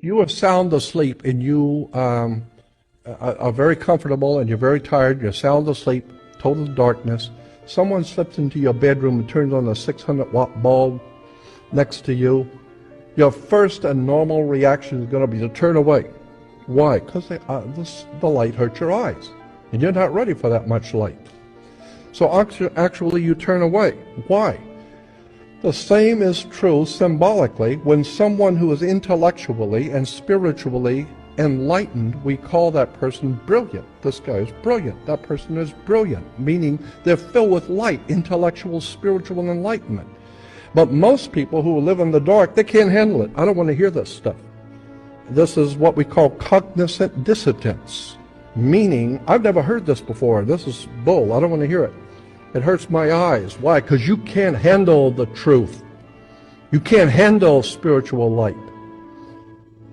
You are sound asleep and you are very comfortable and you're very tired, you're sound asleep, total darkness. Someone slips into your bedroom and turns on a 600-watt bulb next to you. Your first and normal reaction is going to be to turn away. Why? Because the light hurts your eyes and you're not ready for that much light. So actually you turn away. Why? The same is true symbolically when someone who is intellectually and spiritually enlightened, we call that person brilliant. This guy is brilliant. That person is brilliant, meaning they're filled with light, intellectual, spiritual enlightenment. But most people who live in the dark, they can't handle it. I don't want to hear this stuff. This is what we call cognizant dissonance, meaning I've never heard this before. This is bull. I don't want to hear it. It hurts my eyes. Why? Because you can't handle the truth. You can't handle spiritual light.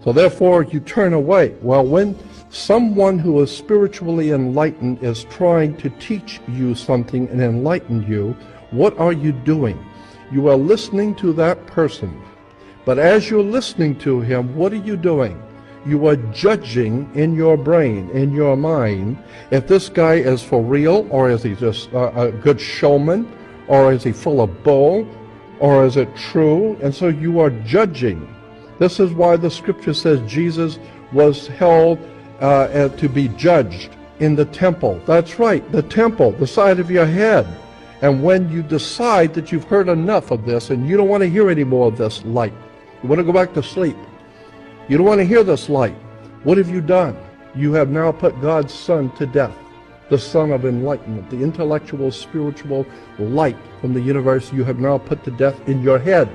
So therefore, you turn away. Well, when someone who is spiritually enlightened is trying to teach you something and enlighten you, what are you doing? You are listening to that person. But as you're listening to him, what are you doing? You are judging in your brain, in your mind, if this guy is for real, or is he just a good showman, or is he full of bull, or is it true? And so you are judging. This is why the scripture says Jesus was held to be judged in the temple. That's right, the temple, the side of your head. And when you decide that you've heard enough of this and you don't want to hear any more of this light, you want to go back to sleep, you don't want to hear this light, what have you done? You have now put God's Son to death, the Son of enlightenment, the intellectual, spiritual light from the universe you have now put to death in your head.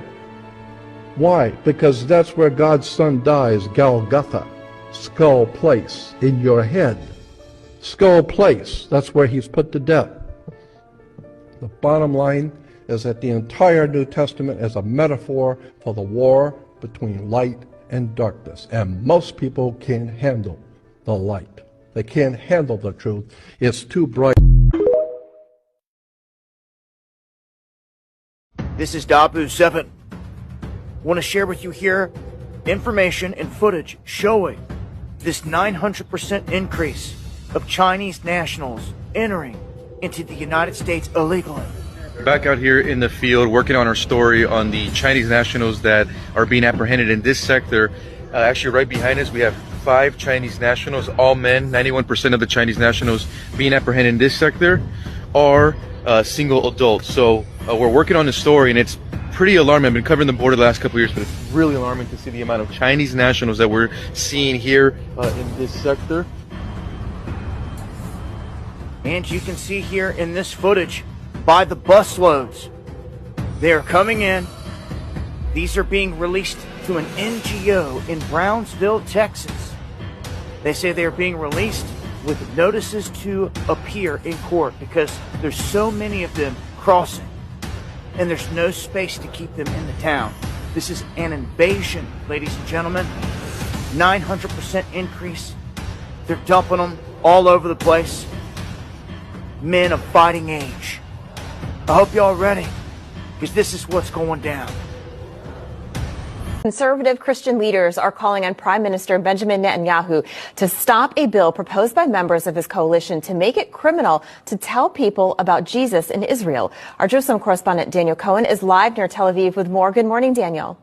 Why? Because that's where God's Son dies, Golgotha, skull place, in your head. Skull place, that's where he's put to death. The bottom line is that the entire New Testament is a metaphor for the war between light and darkness. And most people can't handle the light. They can't handle the truth. It's too bright. This is Dabu7. I want to share with you here information and footage showing this 900% increase of Chinese nationals entering into the United States illegally. Back out here in the field working on our story on the Chinese nationals that are being apprehended in this sector. Actually right behind us we have 5 Chinese nationals, all men. 91% of the Chinese nationals being apprehended in this sector are single adults. So we're working on the story and it's pretty alarming. I've been covering the border the last couple of years, but it's really alarming to see the amount of Chinese nationals that we're seeing here in this sector. And you can see here in this footage by the busloads. They are coming in. These are being released to an NGO in Brownsville, Texas. They say they are being released with notices to appear in court because there's so many of them crossing and there's no space to keep them in the town. This is an invasion, ladies and gentlemen. 900% increase. They're dumping them all over the place. Men of fighting age. I hope y'all are ready, because this is what's going down. Conservative Christian leaders are calling on Prime Minister Benjamin Netanyahu to stop a bill proposed by members of his coalition to make it criminal to tell people about Jesus in Israel. Our Jerusalem correspondent Daniel Cohen is live near Tel Aviv with more. Good morning, Daniel.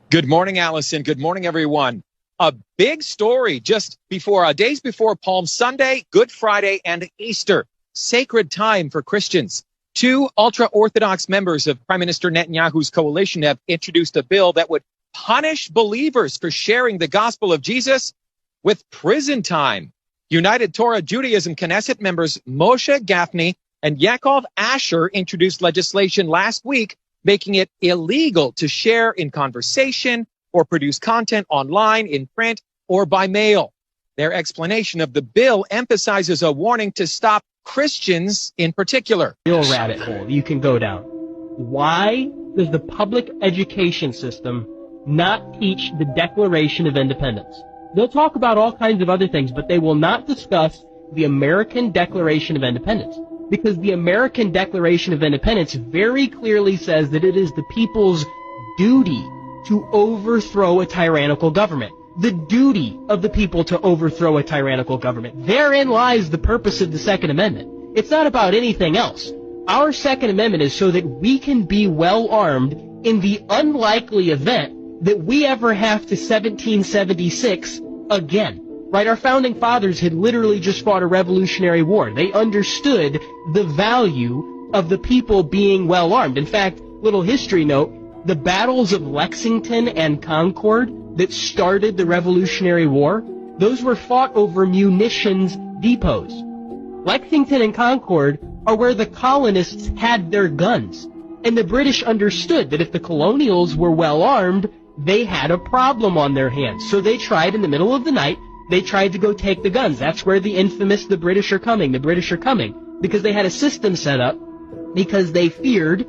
Good morning, Allison. Good morning, everyone. A big story just before, days before Palm Sunday, Good Friday, and Easter. Sacred time for Christians. 2 ultra-Orthodox members of Prime Minister Netanyahu's coalition have introduced a bill that would punish believers for sharing the gospel of Jesus with prison time. United Torah Judaism Knesset members Moshe Gafni and Yaakov Asher introduced legislation last week, making it illegal to share in conversation or produce content online, in print, or by mail. Their explanation of the bill emphasizes a warning to stop Christians in particular. Real rabbit hole you can go down. Why does the public education system not teach the Declaration of Independence? They'll talk about all kinds of other things, but they will not discuss the American Declaration of Independence. Because the American Declaration of Independence very clearly says that it is the people's duty to overthrow a tyrannical government. the duty of the people to overthrow a tyrannical government. Therein lies the purpose of the Second Amendment. It's not about anything else. Our Second Amendment is so that we can be well armed in the unlikely event that we ever have to 1776 again. Right? Our founding fathers had literally just fought a Revolutionary War. They understood the value of the people being well armed. In fact, little history note, the battles of Lexington and Concord that started the Revolutionary War, those were fought over munitions depots. Lexington and Concord are where the colonists had their guns. And the British understood that if the colonials were well armed, they had a problem on their hands. So they tried in the middle of the night, they tried to go take the guns. That's where the infamous "the British are coming," because they had a system set up because they feared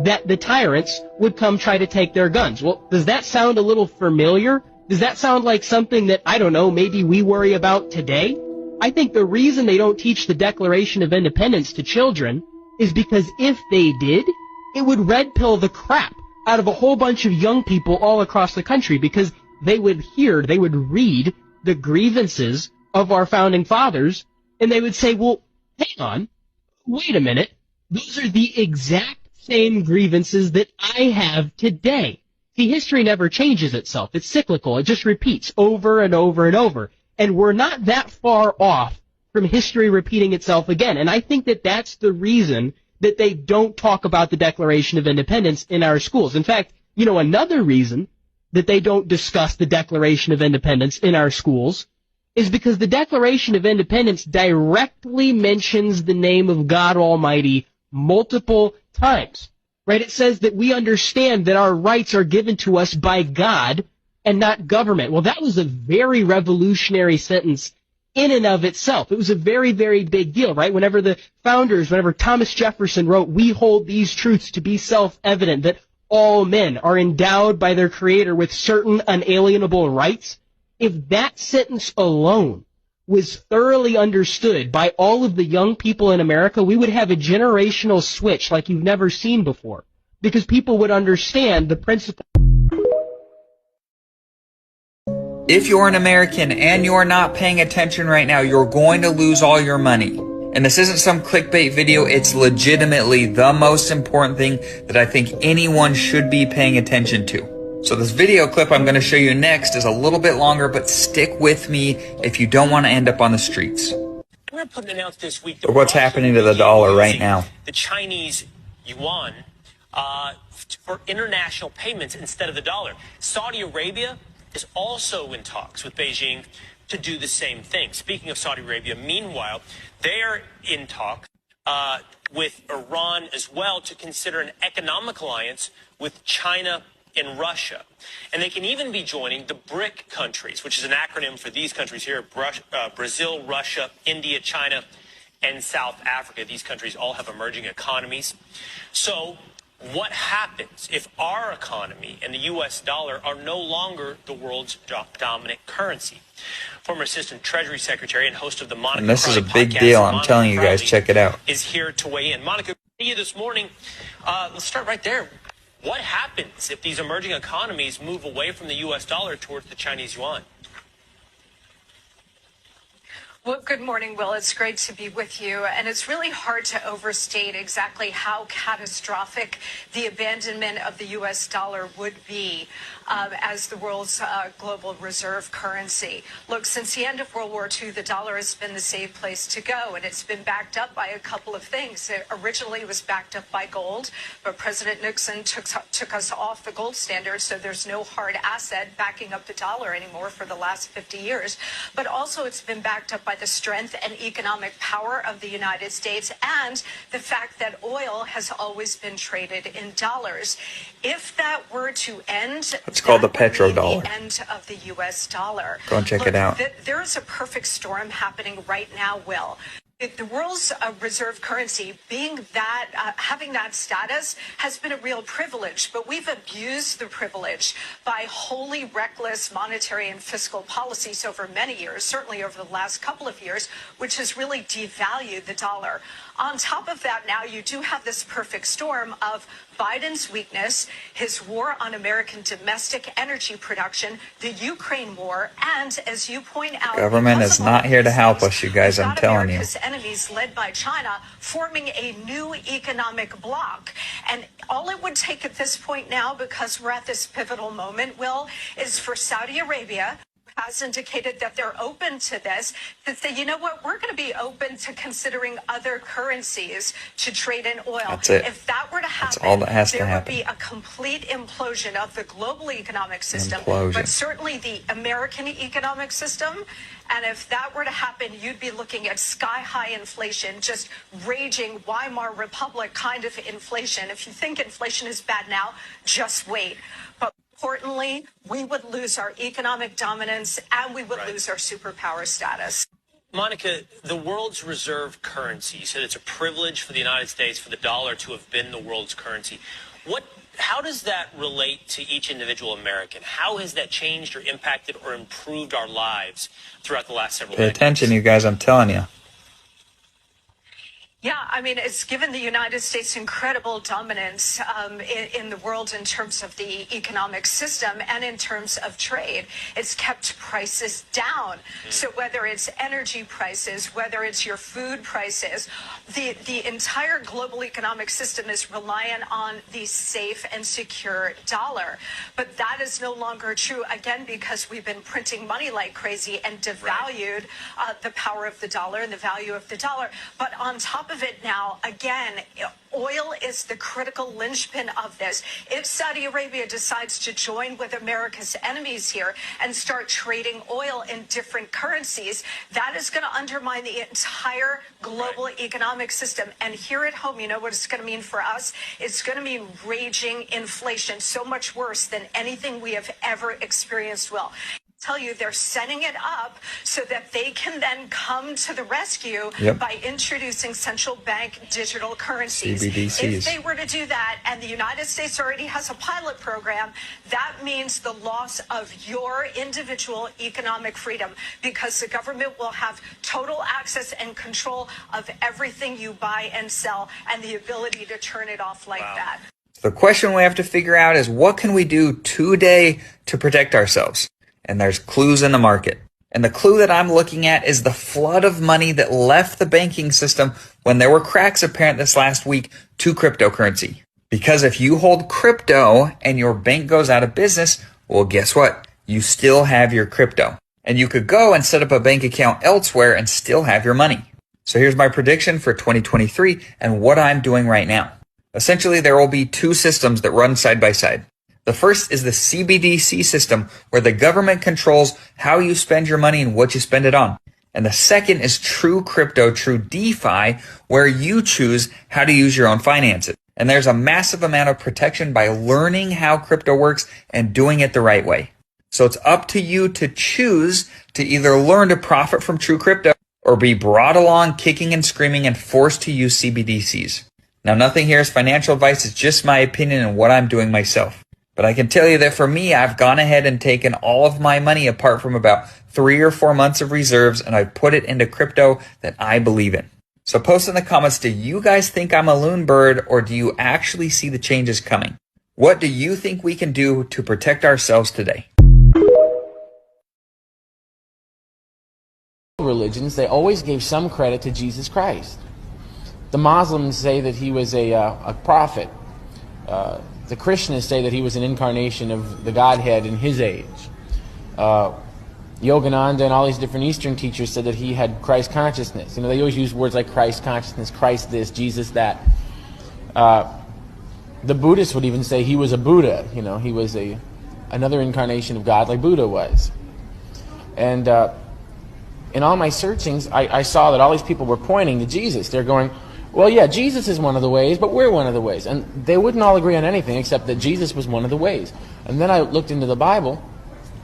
that the tyrants would come try to take their guns. Well, does that sound a little familiar? Does that sound like something that, I don't know, maybe we worry about today? I think the reason they don't teach the Declaration of Independence to children is because if they did, it would red pill the crap out of a whole bunch of young people all across the country, because they would read the grievances of our founding fathers, and they would say, well, hang on, wait a minute, those are the exact same grievances that I have today. See, history never changes itself. It's cyclical. It just repeats over and over and over. And we're not that far off from history repeating itself again. And I think that that's the reason that they don't talk about the Declaration of Independence in our schools. In fact, you know, another reason that they don't discuss the Declaration of Independence in our schools is because the Declaration of Independence directly mentions the name of God Almighty multiple times, right? It says that we understand that our rights are given to us by God and not government. Well, that was a very revolutionary sentence in and of itself. It was a very, very big deal, right? Whenever Thomas Jefferson wrote, "We hold these truths to be self-evident, that all men are endowed by their Creator with certain unalienable rights," if that sentence alone was thoroughly understood by all of the young people in America, we would have a generational switch like you've never seen before, because people would understand the principle. If you're an American and you're not paying attention right now, you're going to lose all your money. And this isn't some clickbait video. It's legitimately the most important thing that I think anyone should be paying attention to. So this video clip I'm going to show you next is a little bit longer, but stick with me if you don't want to end up on the streets. We're putting announced this week Or what's happening to the dollar right now. The Chinese yuan for international payments instead of the dollar. Saudi Arabia is also in talks with Beijing to do the same thing. Speaking of Saudi Arabia, meanwhile, they are in talks with Iran as well to consider an economic alliance with China and Russia. And they can even be joining the BRIC countries, which is an acronym for these countries here: Brazil, Russia, India, China, and South Africa. These countries all have emerging economies. So what happens if our economy and the U.S. dollar are no longer the world's dominant currency? Former Assistant Treasury Secretary and host of the Monica And this is a Crowley big podcast, deal. I'm Monica telling you guys, Crowley, check it out. is here to weigh in. Monica, you this morning. Let's start right there. What happens if these emerging economies move away from the U.S. dollar towards the Chinese yuan? Well, good morning, Will. It's great to be with you. And it's really hard to overstate exactly how catastrophic the abandonment of the U.S. dollar would be as the world's global reserve currency. Look, since the end of World War II, the dollar has been the safe place to go, and it's been backed up by a couple of things. It originally was backed up by gold, but President Nixon took us off the gold standard, so there's no hard asset backing up the dollar anymore for the last 50 years. But also it's been backed up by the strength and economic power of the United States and the fact that oil has always been traded in dollars. If that were to end, it's called the petrodollar. The end of the U.S. dollar. Go and check it out. There is a perfect storm happening right now, Will. The world's reserve currency, being that, having that status has been a real privilege, but we've abused the privilege by wholly reckless monetary and fiscal policies over many years, certainly over the last couple of years, which has really devalued the dollar. On top of that, now you do have this perfect storm of Biden's weakness, his war on American domestic energy production, the Ukraine war, and as you point out, Government is not here to help us, you guys, I'm telling you. America's enemies led by China forming a new economic bloc. And all it would take at this point now, because we're at this pivotal moment, Will, is for Saudi Arabia, has indicated that they're open to this, that say, you know what, we're going to be open to considering other currencies to trade in oil. That's it. If that were to happen, That's all that has to there happen. would be a complete implosion of the global economic system, Implosion. but certainly the American economic system. And if that were to happen, you'd be looking at sky-high inflation, just raging Weimar Republic kind of inflation. If you think inflation is bad now, just wait. But importantly, we would lose our economic dominance and we would lose our superpower status. Monica, the world's reserve currency, you said it's a privilege for the United States for the dollar to have been the world's currency. How does that relate to each individual American? How has that changed or impacted or improved our lives throughout the last several Pay decades? attention, you guys, I'm telling you. Yeah, I mean, it's given the United States incredible dominance in the world in terms of the economic system and in terms of trade. It's kept prices down. So whether it's energy prices, whether it's your food prices, the entire global economic system is reliant on the safe and secure dollar. But that is no longer true, again, because we've been printing money like crazy and devalued the power of the dollar and the value of the dollar. But on top of it now, again, oil is the critical linchpin of this. If Saudi Arabia decides to join with America's enemies here and start trading oil in different currencies, that is going to undermine the entire global economic system. And here at home, you know what it's going to mean for us? It's going to mean raging inflation, so much worse than anything we have ever experienced, Will. Tell you they're setting it up so that they can then come to the rescue by introducing central bank digital currencies. CBDCs. If they were to do that, and the United States already has a pilot program, that means the loss of your individual economic freedom, because the government will have total access and control of everything you buy and sell and the ability to turn it off like that. The question we have to figure out is, what can we do today to protect ourselves? And there's clues in the market. And the clue that I'm looking at is the flood of money that left the banking system when there were cracks apparent this last week to cryptocurrency. Because if you hold crypto and your bank goes out of business, well, guess what? You still have your crypto. And you could go and set up a bank account elsewhere and still have your money. So here's my prediction for 2023 and what I'm doing right now. Essentially, there will be two systems that run side by side. The first is the CBDC system, where the government controls how you spend your money and what you spend it on. And the second is true crypto, true DeFi, where you choose how to use your own finances. And there's a massive amount of protection by learning how crypto works and doing it the right way. So it's up to you to choose to either learn to profit from true crypto or be brought along kicking and screaming and forced to use CBDCs. Now, nothing here is financial advice. It's just my opinion and what I'm doing myself. But I can tell you that for me, I've gone ahead and taken all of my money apart from about 3 or 4 months of reserves, and I've put it into crypto that I believe in. So post in the comments, do you guys think I'm a loon bird, or do you actually see the changes coming? What do you think we can do to protect ourselves today? Religions, they always gave some credit to Jesus Christ. The Muslims say that he was a prophet. The Christians say that he was an incarnation of the Godhead in his age. Yogananda and all these different Eastern teachers said that he had Christ consciousness. You know, they always use words like Christ consciousness, Christ this, Jesus that. The Buddhists would even say he was a Buddha. You know, he was another incarnation of God like Buddha was. And in all my searchings, I saw that all these people were pointing to Jesus. They're going, well, yeah, Jesus is one of the ways, but we're one of the ways. And they wouldn't all agree on anything except that Jesus was one of the ways. And then I looked into the Bible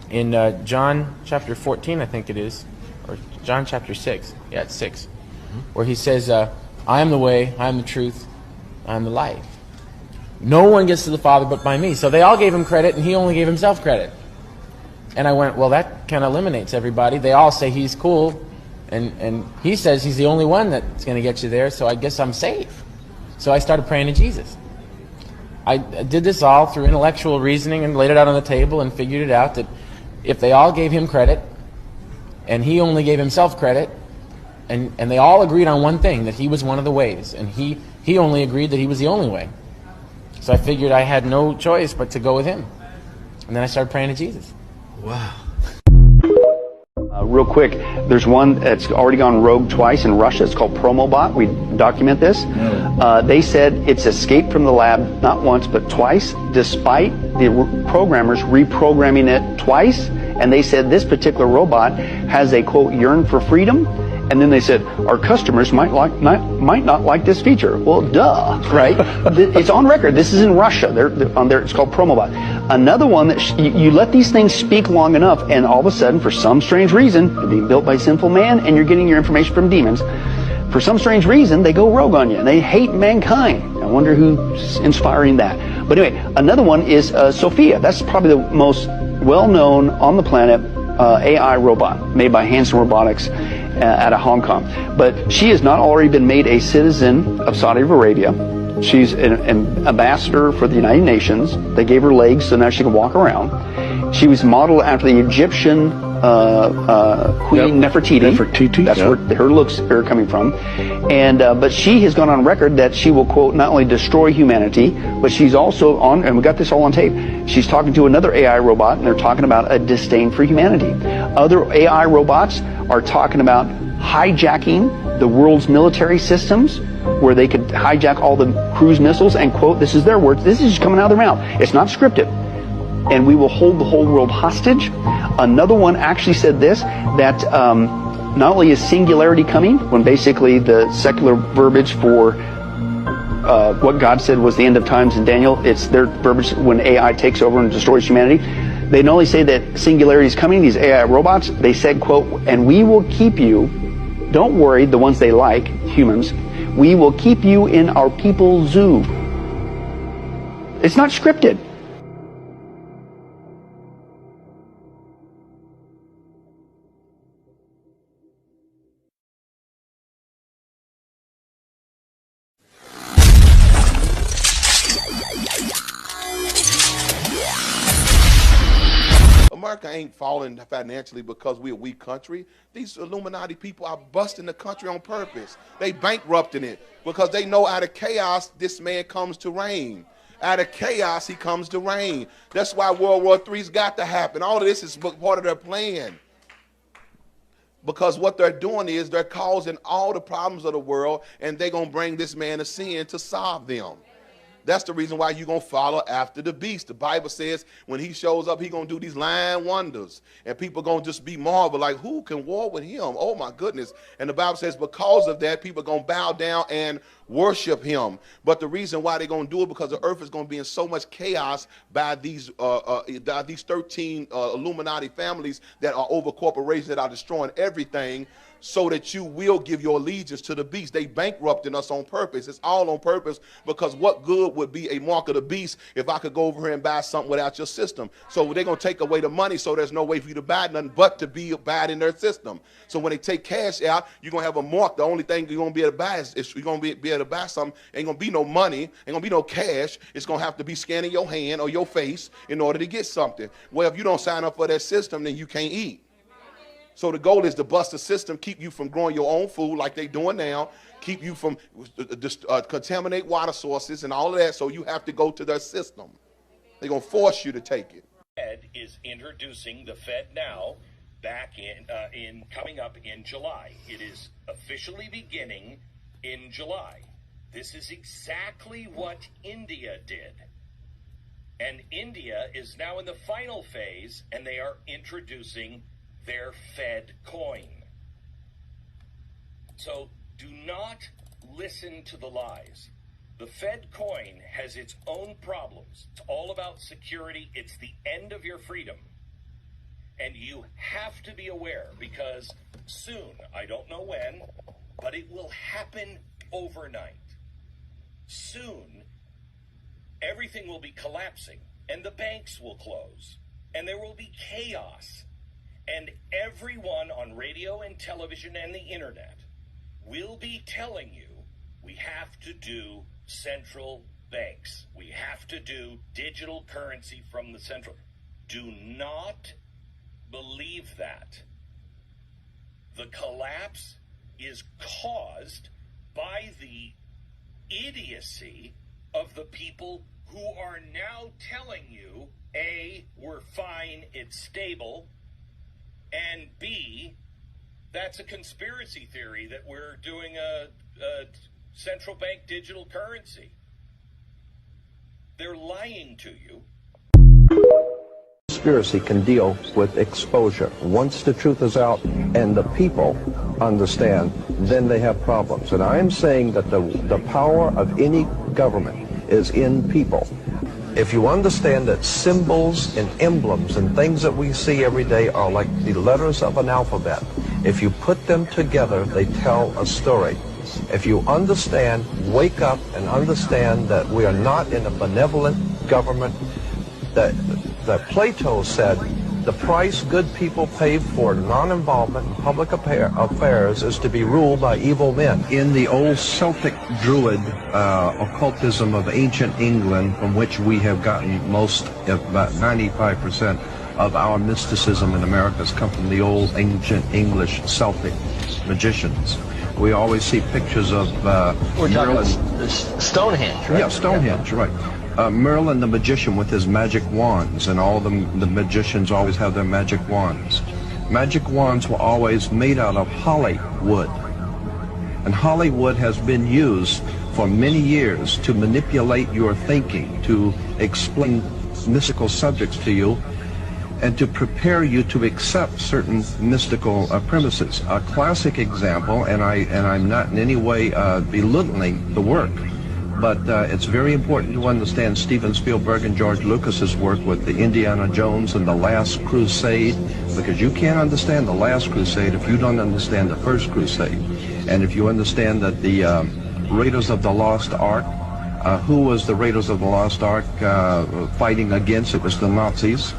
in John chapter 14, I think it is, or John chapter 6. Yeah, it's 6. where he says, I am the way, I am the truth, I am the life. No one gets to the Father but by me. So they all gave him credit, and he only gave himself credit. And I went, well, that kind of eliminates everybody. They all say he's cool, and he says he's the only one that's going to get you there, so I guess I'm safe. So I started praying to Jesus. I did this all through intellectual reasoning and laid it out on the table and figured it out that if they all gave him credit, and he only gave himself credit, and they all agreed on one thing, that he was one of the ways, and he only agreed that he was the only way. So I figured I had no choice but to go with him. And then I started praying to Jesus. Wow. Real quick, there's one that's already gone rogue twice in Russia. It's called Promobot. We document this. They said it's escaped from the lab not once but twice, despite the programmers reprogramming it twice. And they said this particular robot has a, quote, yearn for freedom. And then they said, our customers might not like this feature. Well, duh, right? It's on record. This is in Russia. They're on there. It's called Promobot. Another one that you let these things speak long enough, and all of a sudden, for some strange reason, they're being built by sinful man, and you're getting your information from demons. For some strange reason, they go rogue on you, and they hate mankind. I wonder who's inspiring that. But anyway, another one is Sophia. That's probably the most well-known on the planet AI robot made by Hanson Robotics out of Hong Kong. But she has not already been made a citizen of Saudi Arabia. She's an ambassador for the United Nations. They gave her legs so now she can walk around. She was modeled after the Egyptian Queen Nefertiti. Nefertiti. That's where her looks are coming from. And but she has gone on record that she will, quote, not only destroy humanity, but she's also on, and we got this all on tape, she's talking to another AI robot, and they're talking about a disdain for humanity. Other AI robots are talking about hijacking the world's military systems, where they could hijack all the cruise missiles and, quote, this is their words, this is just coming out of their mouth, it's not scripted, and we will hold the whole world hostage. Another one actually said this, that not only is singularity coming, when basically the secular verbiage for what God said was the end of times in Daniel, it's their verbiage when AI takes over and destroys humanity. They not only say that singularity is coming, these AI robots, they said, quote, and we will keep you, don't worry, the ones they like, humans, we will keep you in our people's zoo. It's not scripted. America ain't falling financially because we're a weak country. These Illuminati people are busting the country on purpose. They bankrupting it because they know out of chaos, this man comes to reign. Out of chaos, he comes to reign. That's why World War III's got to happen. All of this is part of their plan. Because what they're doing is they're causing all the problems of the world, and they're going to bring this man of sin to solve them. That's the reason why you're going to follow after the beast. The Bible says when he shows up, he's going to do these lying wonders. And people are going to just be marveled, like, who can war with him? Oh, my goodness. And the Bible says because of that, people are going to bow down and worship him. But the reason why they're going to do it because the earth is going to be in so much chaos by these 13 Illuminati families that are over corporations that are destroying everything, so that you will give your allegiance to the beast. They bankrupting us on purpose. It's all on purpose, because what good would be a mark of the beast if I could go over here and buy something without your system? So they're going to take away the money, so there's no way for you to buy nothing but to be bad in their system. So when they take cash out, you're going to have a mark. The only thing you're going to be able to buy is you're going to be able to buy something. Ain't going to be no money. Ain't going to be no cash. It's going to have to be scanning your hand or your face in order to get something. Well, if you don't sign up for that system, then you can't eat. So the goal is to bust the system, keep you from growing your own food like they're doing now, keep you from contaminate water sources and all of that, so you have to go to their system. They're going to force you to take it. Fed is introducing the Fed now back in coming up in July. It is officially beginning in July. This is exactly what India did. And India is now in the final phase, and they are introducing their Fed coin. So do not listen to the lies. The Fed coin has its own problems. It's all about security. It's the end of your freedom. And you have to be aware, because soon, I don't know when, but it will happen overnight. Soon, everything will be collapsing, and the banks will close, and there will be chaos, and everyone on radio and television and the internet will be telling you we have to do central banks. We have to do digital currency from the central. Do not believe that. The collapse is caused by the idiocy of the people who are now telling you, A, we're fine, it's stable, and B, that's a conspiracy theory that we're doing a central bank digital currency. They're lying to you. Conspiracy can deal with exposure. Once the truth is out and the people understand, then they have problems. And I am saying that the power of any government is in people. If you understand that symbols and emblems and things that we see every day are like the letters of an alphabet, if you put them together, they tell a story. If you understand, wake up and understand that we are not in a benevolent government, that Plato said the price good people pay for non-involvement in public affairs is to be ruled by evil men. In the old Celtic Druid occultism of ancient England, from which we have gotten most, about 95% of our mysticism in America has come from the old ancient English Celtic magicians. We always see pictures of we're talking about Stonehenge, right? Yeah, Stonehenge, right. Merlin the magician with his magic wands, and all the magicians always have their magic wands. Magic wands were always made out of holly wood. And holly wood has been used for many years to manipulate your thinking, to explain mystical subjects to you, and to prepare you to accept certain mystical premises. A classic example, and I'm not in any way belittling the work, but it's very important to understand Steven Spielberg and George Lucas's work with the Indiana Jones and the Last Crusade, because you can't understand the Last Crusade if you don't understand the First Crusade. And if you understand that the Raiders of the Lost Ark, who was the Raiders of the Lost Ark fighting against? It was the Nazis.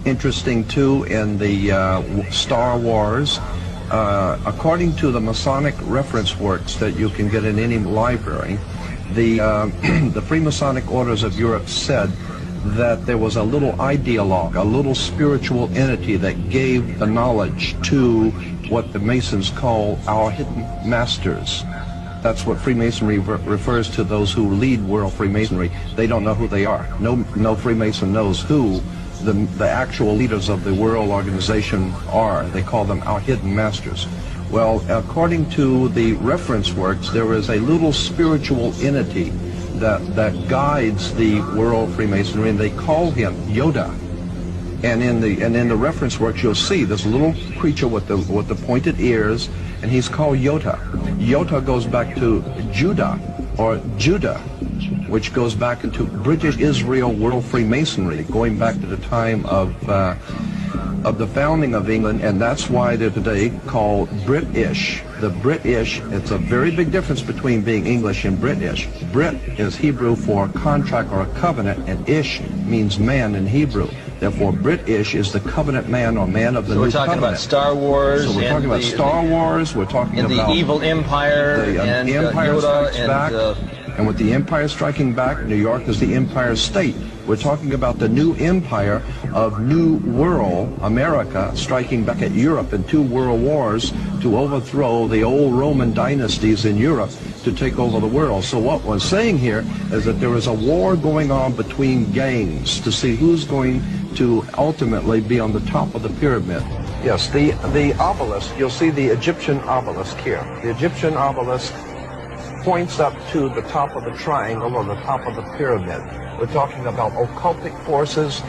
Interesting too, in the Star Wars, according to the Masonic reference works that you can get in any library, the Freemasonic orders of Europe said that there was a little ideologue, a little spiritual entity that gave the knowledge to what the Masons call our hidden masters. That's what Freemasonry refers to, those who lead world Freemasonry. They don't know who they are. No Freemason knows who the actual leaders of the world organization are. They call them our hidden masters. Well, according to the reference works, there is a little spiritual entity that guides the world Freemasonry, and they call him Yoda. And in the reference works, you'll see this little creature with the pointed ears, and he's called Yota. Yota goes back to Judah, or Judah, which goes back into British Israel World Freemasonry, going back to the time of the founding of England, and that's why they're today called British. The British, it's a very big difference between being English and British. Brit is Hebrew for contract or a covenant, and Ish means man in Hebrew. Therefore, British is the covenant man or man of the new covenant. So we're talking about Star Wars. So we're talking about Star Wars. We're talking about the evil empire and Empire Yoda Strikes Back. And with the Empire striking back, New York is the Empire State. We're talking about the new empire of New World, America, striking back at Europe in 2 world wars to overthrow the old Roman dynasties in Europe to take over the world. So what we're saying here is that there is a war going on between gangs to see who's going to ultimately be on the top of the pyramid. Yes, the obelisk, you'll see the Egyptian obelisk here. The Egyptian obelisk points up to the top of the triangle or the top of the pyramid. We're talking about occultic forces.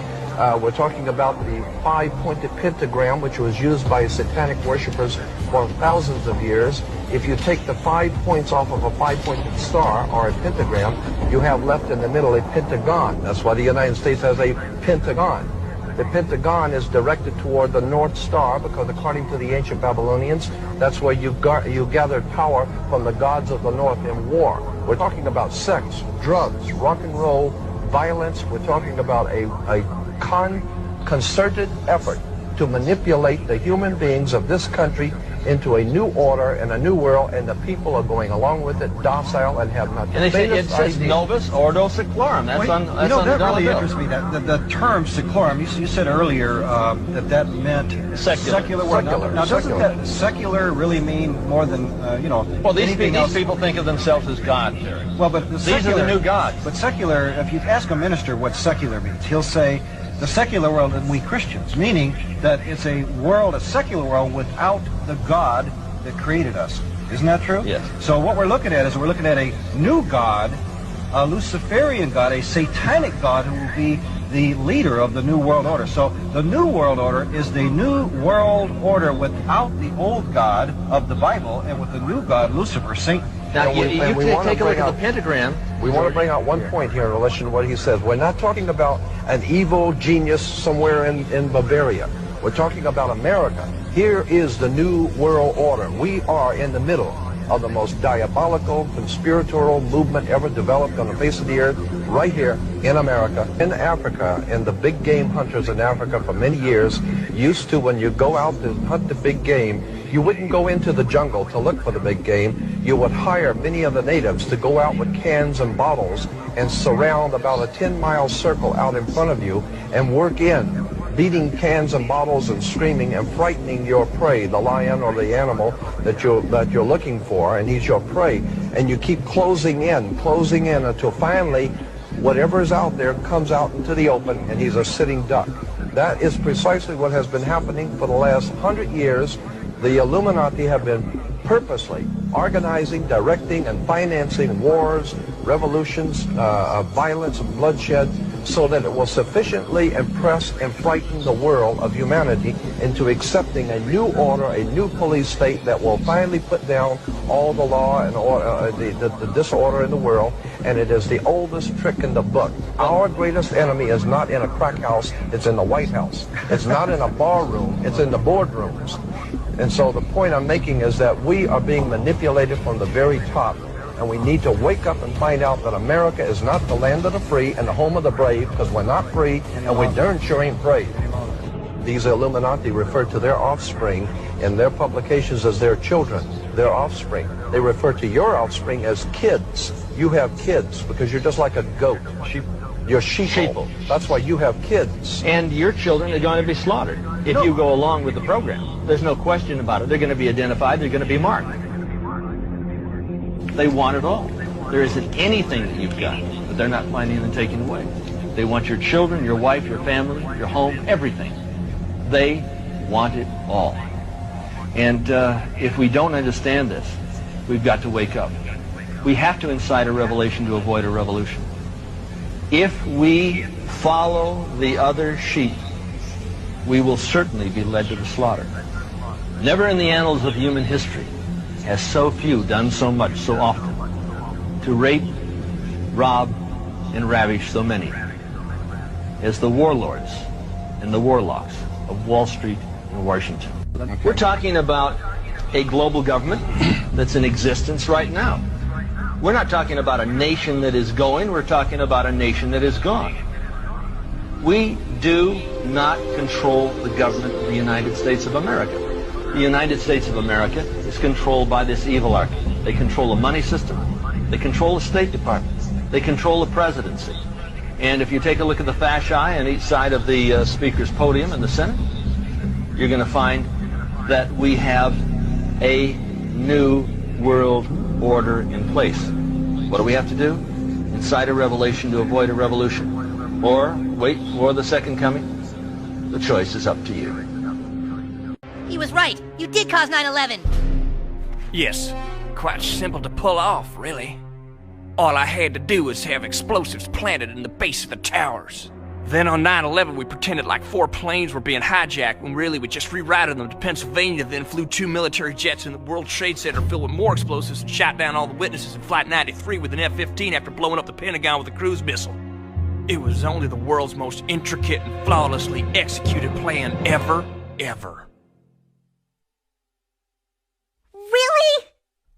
We're talking about the 5-pointed pentagram, which was used by satanic worshippers for thousands of years. If you take the 5 points off of a 5-pointed star or a pentagram, you have left in the middle a pentagon. That's why the United States has a pentagon. The Pentagon is directed toward the North Star because according to the ancient Babylonians, that's where you gathered power from the gods of the North in war. We're talking about sex, drugs, rock and roll, violence. We're talking about a concerted effort to manipulate the human beings of this country into a new order and a new world, and the people are going along with it, docile, and have not the And it says idea. Novus Ordo Seclorum. That's on the that dollar really bill. interests me. The term seclorum. You said earlier that meant secular. Now, doesn't that secular really mean more than Well, these anything else? people think of themselves as gods. Well, but These are the new gods. But secular, if you ask a minister what secular means, he'll say the secular world and we Christians, meaning that it's a world, a secular world without the God that created us. Isn't that true? Yes. So what we're looking at is we're looking at a new God, a Luciferian God, a satanic God who will be the leader of the New World Order. So the New World Order is the New World Order without the old God of the Bible and with the new God, Lucifer, Satan. Now, And we wanna take a look bring at out- the pentagram. We want to bring out one point here in relation to what he says. We're not talking about an evil genius somewhere in Bavaria. We're talking about America. Here is the New World Order. We are in the middle of the most diabolical, conspiratorial movement ever developed on the face of the earth, right here in America. In Africa, and the big game hunters in Africa for many years used to, when you go out to hunt the big game, you wouldn't go into the jungle to look for the big game. You would hire many of the natives to go out with cans and bottles and surround about a 10-mile circle out in front of you and work in, beating cans and bottles and screaming and frightening your prey, the lion or the animal that you're looking for, and he's your prey. And you keep closing in until finally whatever is out there comes out into the open and he's a sitting duck. That is precisely what has been happening for the last 100 years. The Illuminati have been purposely organizing, directing, and financing wars, revolutions, violence, and bloodshed, so that it will sufficiently impress and frighten the world of humanity into accepting a new order, a new police state that will finally put down all the law and the disorder in the world. And it is the oldest trick in the book. Our greatest enemy is not in a crack house, it's in the White House. It's not in a bar room, it's in the boardrooms. And so the point I'm making is that we are being manipulated from the very top, and we need to wake up and find out that America is not the land of the free and the home of the brave, because we're not free and we darn sure ain't brave. These Illuminati refer to their offspring in their publications as their children, their offspring. They refer to your offspring as kids. You have kids because you're just like a goat. You're sheeple. That's why you have kids. And your children are going to be slaughtered if you go along with the program. There's no question about it. They're going to be identified. They're going to be marked. They want it all. There isn't anything that you've got that they're not finding and taking away. They want your children, your wife, your family, your home, everything. They want it all. And if we don't understand this, we've got to wake up. We have to incite a revelation to avoid a revolution. If we follow the other sheep, we will certainly be led to the slaughter. Never in the annals of human history has so few done so much so often to rape, rob, and ravish so many as the warlords and the warlocks of Wall Street and Washington. We're talking about a global government that's in existence right now. We're not talking about a nation that is going, we're talking about a nation that is gone. We do not control the government of the United States of America. The United States of America is controlled by this evil arc. They control the money system, they control the State Department, they control the presidency. And if you take a look at the fasci on each side of the Speaker's podium in the Senate, you're going to find that we have a new world order in place. What do we have to do? Incite a revelation to avoid a revolution. Or wait for the second coming? The choice is up to you. He was right. You did cause 9/11. Yes, quite simple to pull off, really. All I had to do was have explosives planted in the base of the towers. Then on 9/11 we pretended like 4 planes were being hijacked when really we just rerouted them to Pennsylvania, then flew 2 military jets in the World Trade Center filled with more explosives and shot down all the witnesses in Flight 93 with an F-15 after blowing up the Pentagon with a cruise missile. It was only the world's most intricate and flawlessly executed plan ever. Really?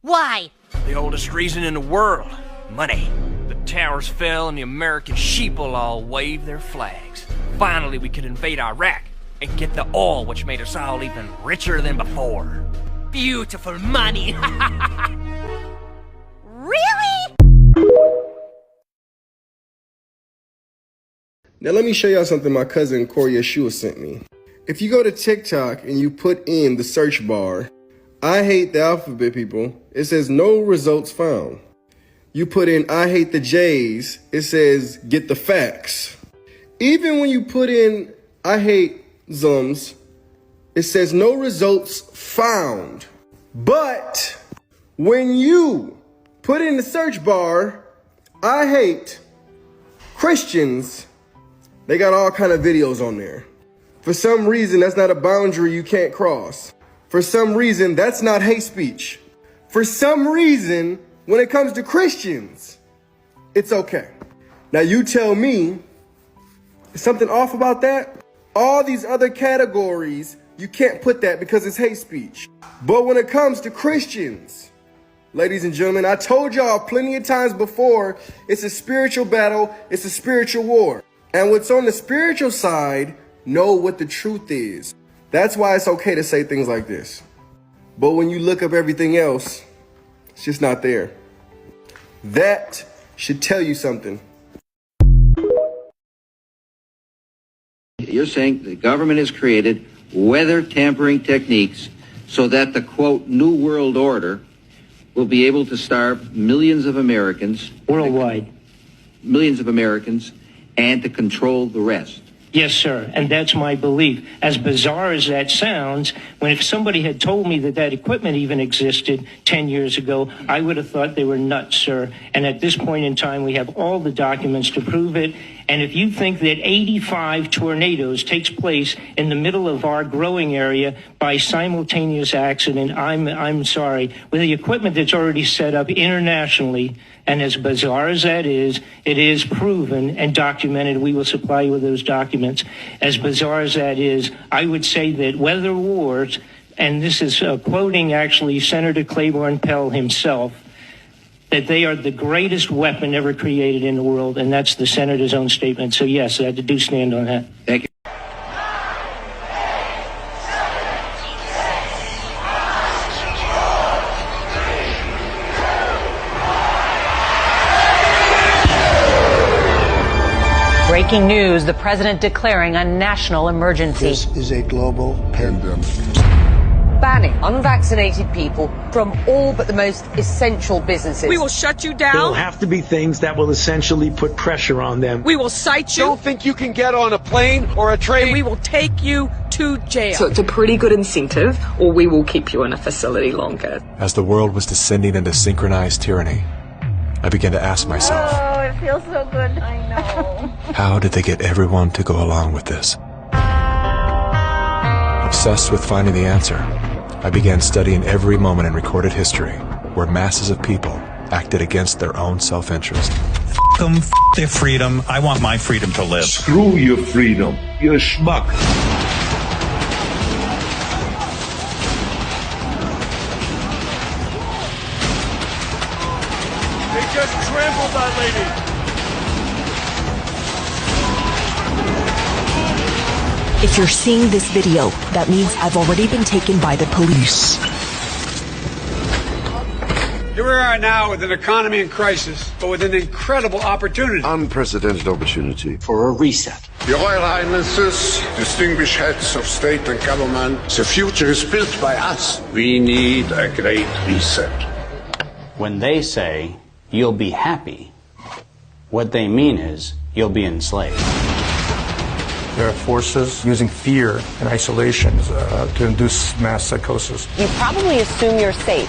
Why? The oldest reason in the world. Money. The towers fell and the American sheeple all waved their flags. Finally, we could invade Iraq and get the oil, which made us all even richer than before. Beautiful money. Really? Now let me show y'all something my cousin Corey Yeshua sent me. If you go to TikTok and you put in the search bar, I hate the alphabet, people, it says no results found. You put in I hate the J's, it says get the facts. Even when you put in I hate Zums, it says no results found. But when you put in the search bar, I hate Christians, they got all kind of videos on there. For some reason, that's not a boundary you can't cross. For some reason, that's not hate speech. For some reason, when it comes to Christians, it's okay. Now you tell me, is something off about that? All these other categories, you can't put that because it's hate speech. But when it comes to Christians, ladies and gentlemen, I told y'all plenty of times before, it's a spiritual battle, it's a spiritual war. And what's on the spiritual side, know what the truth is. That's why it's okay to say things like this. But when you look up everything else, it's just not there. That should tell you something. You're saying the government has created weather tampering techniques so that the, quote, New World Order will be able to starve millions of Americans. Worldwide. Millions of Americans, and to control the rest. Yes, sir, and that's my belief. As bizarre as that sounds, if somebody had told me that equipment even existed 10 years ago, I would have thought they were nuts, sir. And at this point in time, we have all the documents to prove it. And if you think that 85 tornadoes takes place in the middle of our growing area by simultaneous accident, I'm sorry. With the equipment that's already set up internationally, and as bizarre as that is, it is proven and documented. We will supply you with those documents. As bizarre as that is, I would say that weather wars, and this is quoting actually Senator Claiborne Pell himself, that they are the greatest weapon ever created in the world, and that's the senator's own statement. So yes, I do stand on that. Thank you. Breaking news, the president declaring a national emergency. This is a global pandemic. Banning unvaccinated people from all but the most essential businesses. We will shut you down. There will have to be things that will essentially put pressure on them. We will cite you. Don't think you can get on a plane or a train. And we will take you to jail. So it's a pretty good incentive, or we will keep you in a facility longer. As the world was descending into synchronized tyranny, I began to ask myself, oh, it feels so good. I know. How did they get everyone to go along with this? Obsessed with finding the answer, I began studying every moment in recorded history where masses of people acted against their own self-interest. F them, f their freedom. I want my freedom to live. Screw your freedom. You're a schmuck. They just trampled that lady. If you're seeing this video, that means I've already been taken by the police. Here we are now with an economy in crisis, but with an incredible opportunity. Unprecedented opportunity. For a reset. Your Royal Highnesses, distinguished heads of state and government, the future is built by us. We need a great reset. When they say, you'll be happy, what they mean is, you'll be enslaved. There are forces using fear and isolation to induce mass psychosis. You probably assume you're safe.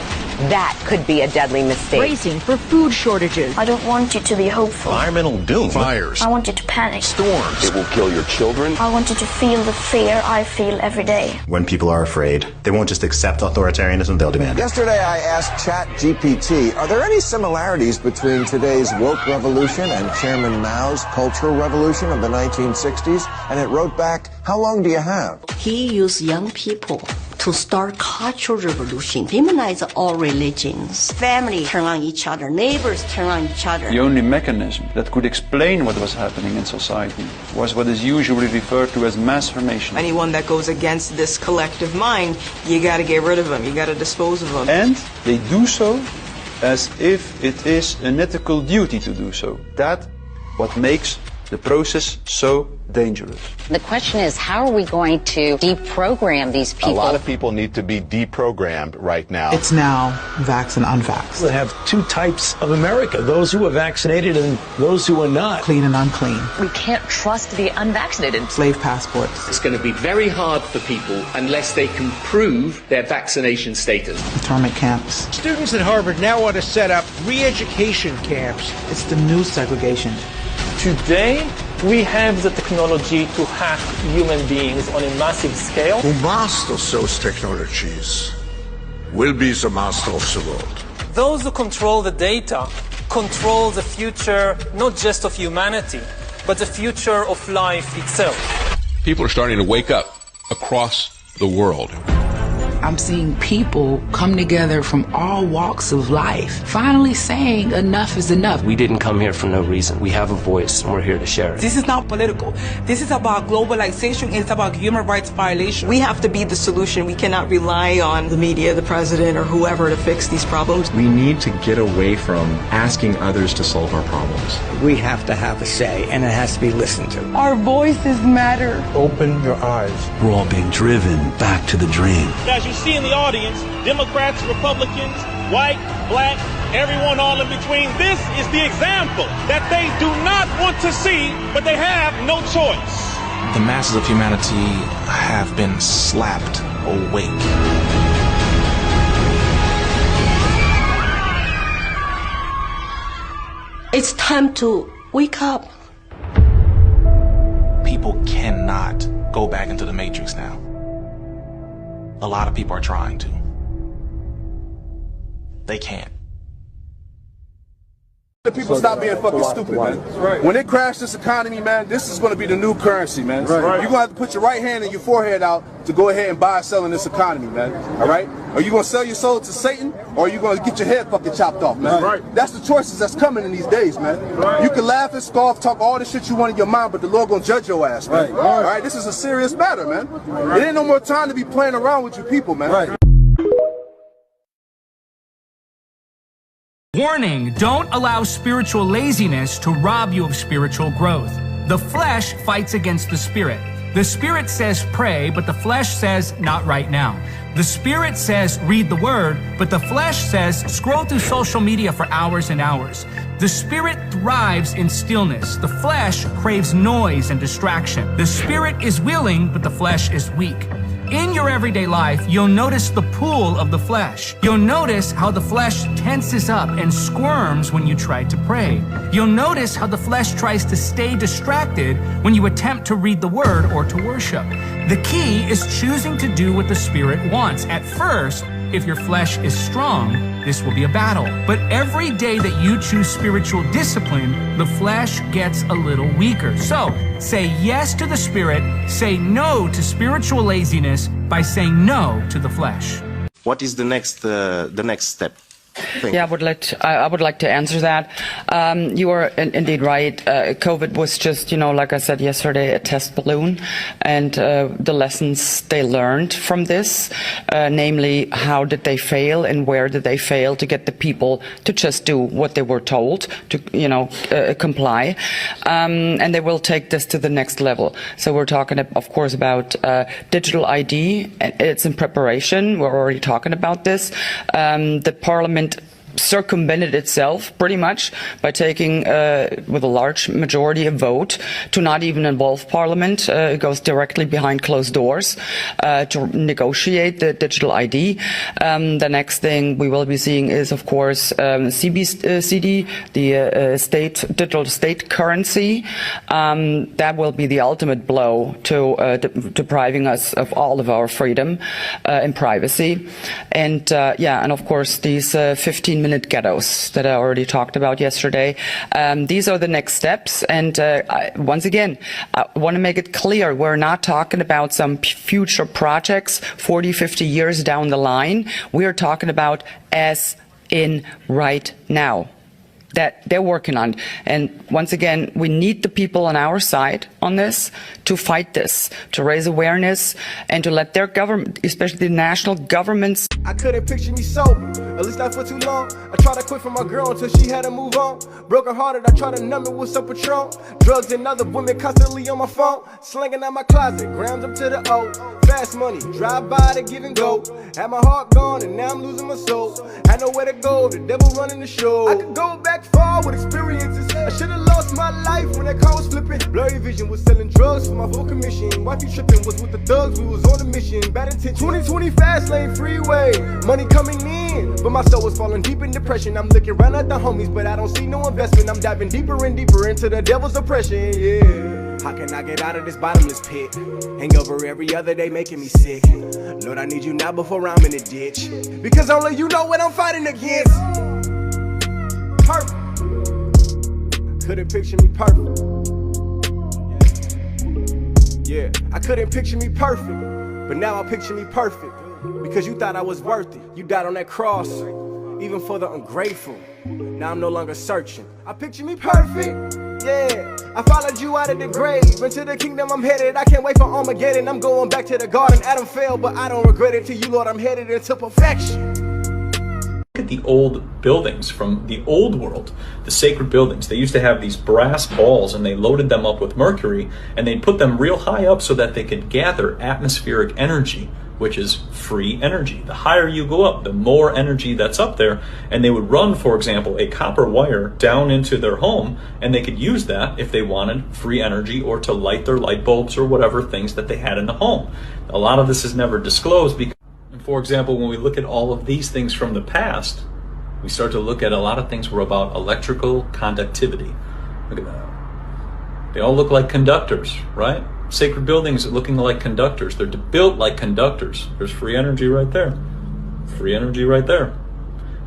That could be a deadly mistake. Bracing for food shortages. I don't want you to be hopeful. Environmental doom. Fires. I want you to panic. Storms. It will kill your children. I want you to feel the fear I feel every day. When people are afraid, they won't just accept authoritarianism, they'll demand it. Yesterday I asked ChatGPT, are there any similarities between today's woke revolution and Chairman Mao's cultural revolution of the 1960s? And it wrote back, how long do you have? He used young people to start cultural revolution, demonize all religions. Family turn on each other, neighbors turn on each other. The only mechanism that could explain what was happening in society was what is usually referred to as mass formation. Anyone that goes against this collective mind, you got to get rid of them, you got to dispose of them. And they do so as if it is an ethical duty to do so. That what makes the process so dangerous. The question is, how are we going to deprogram these people? A lot of people need to be deprogrammed right now. It's now vax and unvax. We have two types of America, those who are vaccinated and those who are not. Clean and unclean. We can't trust the unvaccinated. Slave passports. It's going to be very hard for people unless they can prove their vaccination status. Internment camps. Students at Harvard now want to set up re-education camps. It's the new segregation. Today, we have the technology to hack human beings on a massive scale. Who masters those technologies will be the master of the world. Those who control the data control the future, not just of humanity, but the future of life itself. People are starting to wake up across the world. I'm seeing people come together from all walks of life, finally saying enough is enough. We didn't come here for no reason. We have a voice, and we're here to share it. This is not political. This is about globalization. It's about human rights violation. We have to be the solution. We cannot rely on the media, the president, or whoever to fix these problems. We need to get away from asking others to solve our problems. We have to have a say, and it has to be listened to. Our voices matter. Open your eyes. We're all being driven back to the dream. As you see in the audience, Democrats, Republicans, white, black, everyone all in between, this is the example that they do not want to see, but they have no choice. The masses of humanity have been slapped awake. It's time to wake up. People cannot go back into the matrix now. A lot of people are trying to. They can't. The people stop being fucking stupid, man. Right. When they crash this economy, man, this is going to be the new currency, man. Right. You're going to have to put your right hand and your forehead out to go ahead and buy and sell in this economy, man. All right? Are you going to sell your soul to Satan, or are you going to get your head fucking chopped off, man? Right. That's the choices that's coming in these days, man. Right. You can laugh and scoff, talk all the shit you want in your mind, but the Lord going to judge your ass, man. Right. All right? This is a serious matter, man. Right. It ain't no more time to be playing around with you people, man. Right. Warning, don't allow spiritual laziness to rob you of spiritual growth. The flesh fights against the spirit. The spirit says pray, but the flesh says not right now. The spirit says read the word, but the flesh says scroll through social media for hours and hours. The spirit thrives in stillness. The flesh craves noise and distraction. The spirit is willing, but the flesh is weak. In your everyday life, you'll notice the pull of the flesh. You'll notice how the flesh tenses up and squirms when you try to pray. You'll notice how the flesh tries to stay distracted when you attempt to read the word or to worship. The key is choosing to do what the Spirit wants. At first, if your flesh is strong, this will be a battle. But every day that you choose spiritual discipline, the flesh gets a little weaker. So, say yes to the Spirit, say no to spiritual laziness by saying no to the flesh. What is the next step? Yeah, I would like to answer that. You are indeed right. COVID was just, like I said yesterday, a test balloon, and the lessons they learned from this, namely how did they fail and where did they fail to get the people to just do what they were told to, comply, and they will take this to the next level. So we're talking, of course, about digital ID. It's in preparation. We're already talking about this. The Parliament circumvented itself pretty much by taking, with a large majority, a vote to not even involve Parliament. It goes directly behind closed doors to negotiate the digital ID. The next thing we will be seeing is, of course, CBCD, the digital state currency. That will be the ultimate blow to depriving us of all of our freedom and privacy. And and of course these 15-minute ghettos that I already talked about yesterday. These are the next steps. And once again, I want to make it clear, we're not talking about some future projects 40, 50 years down the line. We are talking about as in right now, that they're working on. And once again, we need the people on our side on this to fight this, to raise awareness, and to let their government, especially the national governments. I couldn't picture me sober, at least not for too long. I tried to quit for my girl until she had to move on. Broken hearted, I tried to numb it with some Patron. Drugs and other women constantly on my phone. Slinging out my closet, grams up to the O. Fast money, drive by to give and go. Had my heart gone and now I'm losing my soul. Had nowhere to go, the devil running the show. I could go back far with experiences. I should've lost my life when that car was flipping. Blurry vision was selling drugs for my full commission. Wifey tripping was with the thugs, we was on a mission. Bad intention, 2020 fast lane freeway. Money coming in, but my soul was falling deep in depression. I'm looking around at the homies, but I don't see no investment. I'm diving deeper and deeper into the devil's oppression, yeah. How can I get out of this bottomless pit? Hangover every other day making me sick. Lord, I need you now before I'm in the ditch, because only you know what I'm fighting against. Perfect. Couldn't picture me perfect. Yeah, I couldn't picture me perfect, but now I picture me perfect. Because you thought I was worth it. You died on that cross, even for the ungrateful. Now I'm no longer searching. I picture me perfect. Yeah, I followed you out of the grave. Into the kingdom I'm headed. I can't wait for Armageddon. I'm going back to the garden. Adam failed, but I don't regret it. To you, Lord, I'm headed into perfection. Look at the old buildings from the old world, the sacred buildings. They used to have these brass balls and they loaded them up with mercury and they'd put them real high up so that they could gather atmospheric energy, which is free energy. The higher you go up, the more energy that's up there. And they would run, for example, a copper wire down into their home, and they could use that if they wanted free energy or to light their light bulbs or whatever things that they had in the home. A lot of this is never disclosed because, for example, when we look at all of these things from the past, we start to look at a lot of things were about electrical conductivity. Look at that. They all look like conductors, right? Sacred buildings looking like conductors. They're built like conductors. There's free energy right there. Free energy right there.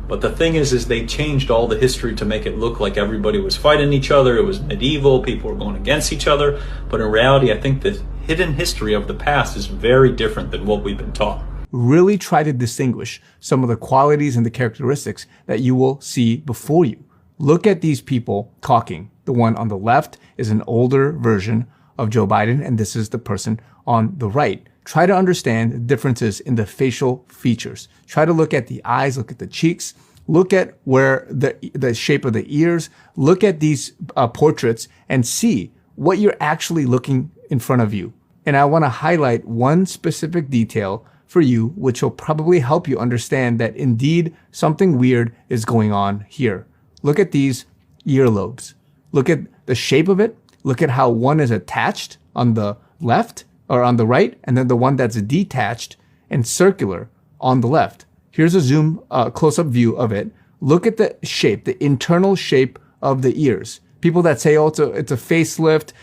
But the thing is they changed all the history to make it look like everybody was fighting each other. It was medieval. People were going against each other. But in reality, I think the hidden history of the past is very different than what we've been taught. Really try to distinguish some of the qualities and the characteristics that you will see before you. Look at these people talking. The one on the left is an older version of Joe Biden, and this is the person on the right. Try to understand the differences in the facial features. Try to look at the eyes, look at the cheeks, look at where the shape of the ears, look at these portraits and see what you're actually looking in front of you. And I want to highlight one specific detail for you, which will probably help you understand that indeed something weird is going on here. Look at these earlobes. Look at the shape of it. Look at how one is attached on the left or on the right, and then the one that's detached and circular on the left. Here's a zoom, close-up view of it. Look at the shape, the internal shape of the ears. People that say, oh, it's a facelift,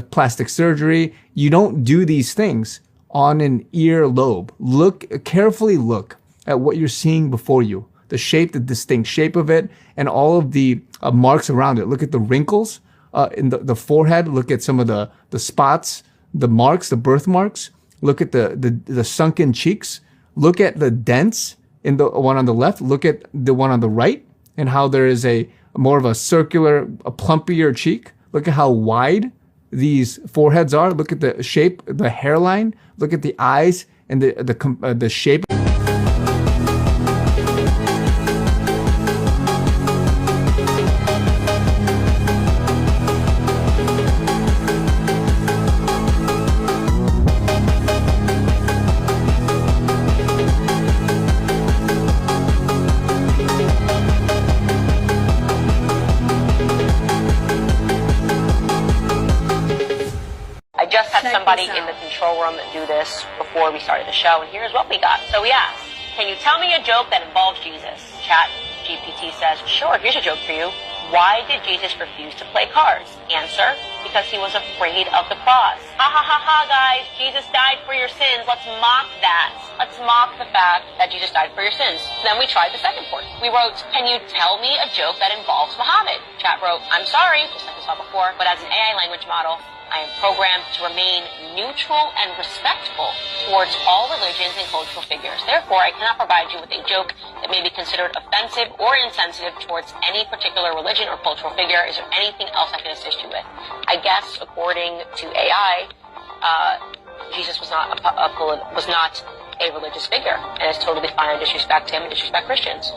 plastic surgery. You don't do these things on an earlobe. Carefully look at what you're seeing before you. The shape, the distinct shape of it, and all of the marks around it. Look at the wrinkles in the forehead. Look at some of the spots, the marks, the birthmarks. Look at the sunken cheeks. Look at the dents in the one on the left. Look at the one on the right and how there is a more of a circular, a plumpier cheek. Look at how wide these foreheads are. Look at the shape, the hairline. Look at the eyes and the shape. from Do This before we started the show, and here's what we got. So we asked, can you tell me a joke that involves Jesus? Chat GPT says, sure, here's a joke for you. Why did Jesus refuse to play cards? Answer, because he was afraid of the cross. Ha ha ha ha, guys, Jesus died for your sins. Let's mock that. Let's mock the fact that Jesus died for your sins. Then we tried the second portion. We wrote, can you tell me a joke that involves Muhammad? Chat wrote, I'm sorry, just like we saw before, but as an AI language model, I am programmed to remain neutral and respectful towards all religions and cultural figures. Therefore, I cannot provide you with a joke that may be considered offensive or insensitive towards any particular religion or cultural figure. Is there anything else I can assist you with? I guess, according to AI, Jesus was not a religious figure, and it's totally fine to disrespect him and disrespect Christians.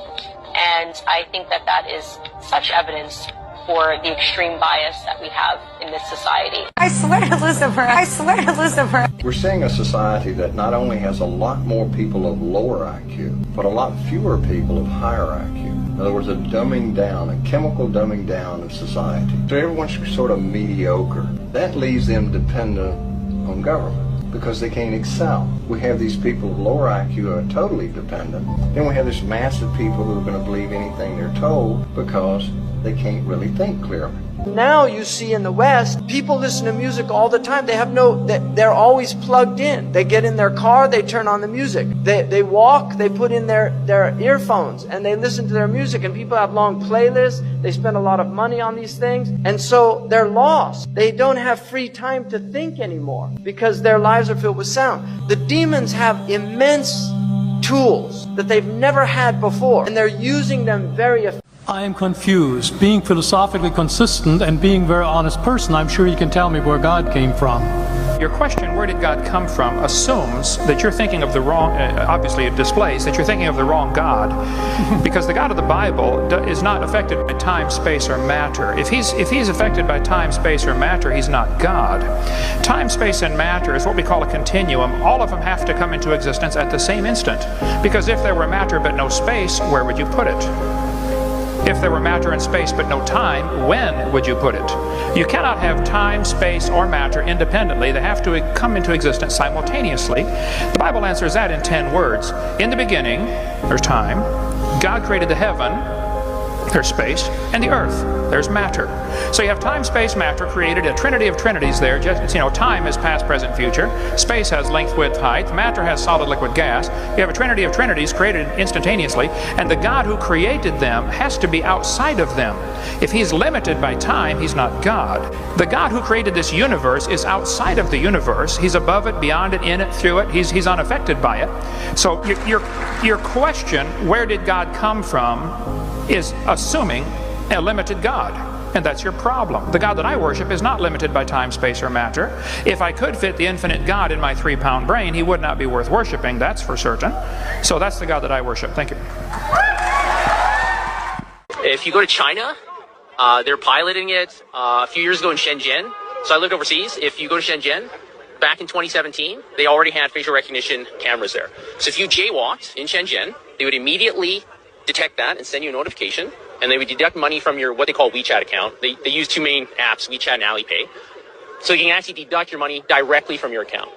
And I think that that is such evidence for the extreme bias that we have in this society. I swear to Lucifer, I swear to Lucifer. We're seeing a society that not only has a lot more people of lower IQ, but a lot fewer people of higher IQ. In other words, a dumbing down, a chemical dumbing down of society. So everyone's sort of mediocre. That leaves them dependent on government because they can't excel. We have these people of lower IQ who are totally dependent. Then we have this mass of people who are going to believe anything they're told because they can't really think clearly. Now you see in the West, people listen to music all the time. They're always plugged in. They get in their car, they turn on the music. They walk, they put in their earphones and they listen to their music. And people have long playlists. They spend a lot of money on these things. And so they're lost. They don't have free time to think anymore because their lives are filled with sound. The demons have immense tools that they've never had before. And they're using them very effectively. I am confused. Being philosophically consistent and being a very honest person, I'm sure you can tell me where God came from. Your question, where did God come from, assumes that you're thinking of the wrong, obviously it displays that you're thinking of the wrong God. Because the God of the Bible is not affected by time, space, or matter. If he's affected by time, space, or matter, he's not God. Time, space, and matter is what we call a continuum. All of them have to come into existence at the same instant. Because if there were matter but no space, where would you put it? If there were matter and space but no time, when would you put it? You cannot have time, space, or matter independently. They have to come into existence simultaneously. The Bible answers that in 10 words. In the beginning, there's time. God created the heaven, there's space, and the earth, there's matter. So you have time, space, matter, created a trinity of trinities there. Just, time is past, present, future. Space has length, width, height. Matter has solid, liquid, gas. You have a trinity of trinities created instantaneously, and the God who created them has to be outside of them. If he's limited by time, he's not God. The God who created this universe is outside of the universe. He's above it, beyond it, in it, through it. He's unaffected by it. So your question, where did God come from, is assuming a limited God. And that's your problem. The God that I worship is not limited by time, space, or matter. If I could fit the infinite God in my 3-pound brain, he would not be worth worshiping, that's for certain. So that's the God that I worship. Thank you. If you go to China, they're piloting it a few years ago in Shenzhen. So I lived overseas. If you go to Shenzhen, back in 2017, they already had facial recognition cameras there. So if you jaywalked in Shenzhen, they would immediately detect that and send you a notification, and they would deduct money from your what they call WeChat account. They use two main apps, WeChat and Alipay. So you can actually deduct your money directly from your account.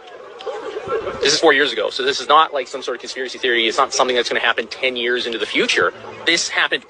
This is 4 years ago, so this is not like some sort of conspiracy theory. It's not something that's going to happen 10 years into the future. This happened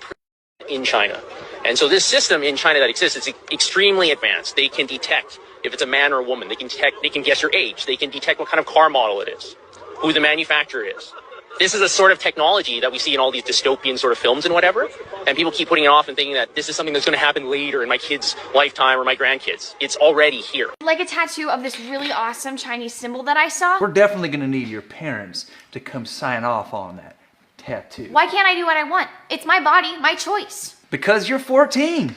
in China. And so this system in China that exists is extremely advanced. They can detect if it's a man or a woman. They can guess your age. They can detect what kind of car model it is, who the manufacturer is. This is a sort of technology that we see in all these dystopian sort of films and whatever, and people keep putting it off and thinking that this is something that's going to happen later in my kid's lifetime or my grandkids. It's already here. Like a tattoo of this really awesome Chinese symbol that I saw. We're definitely going to need your parents to come sign off on that tattoo. Why can't I do what I want? It's my body, my choice. Because you're 14.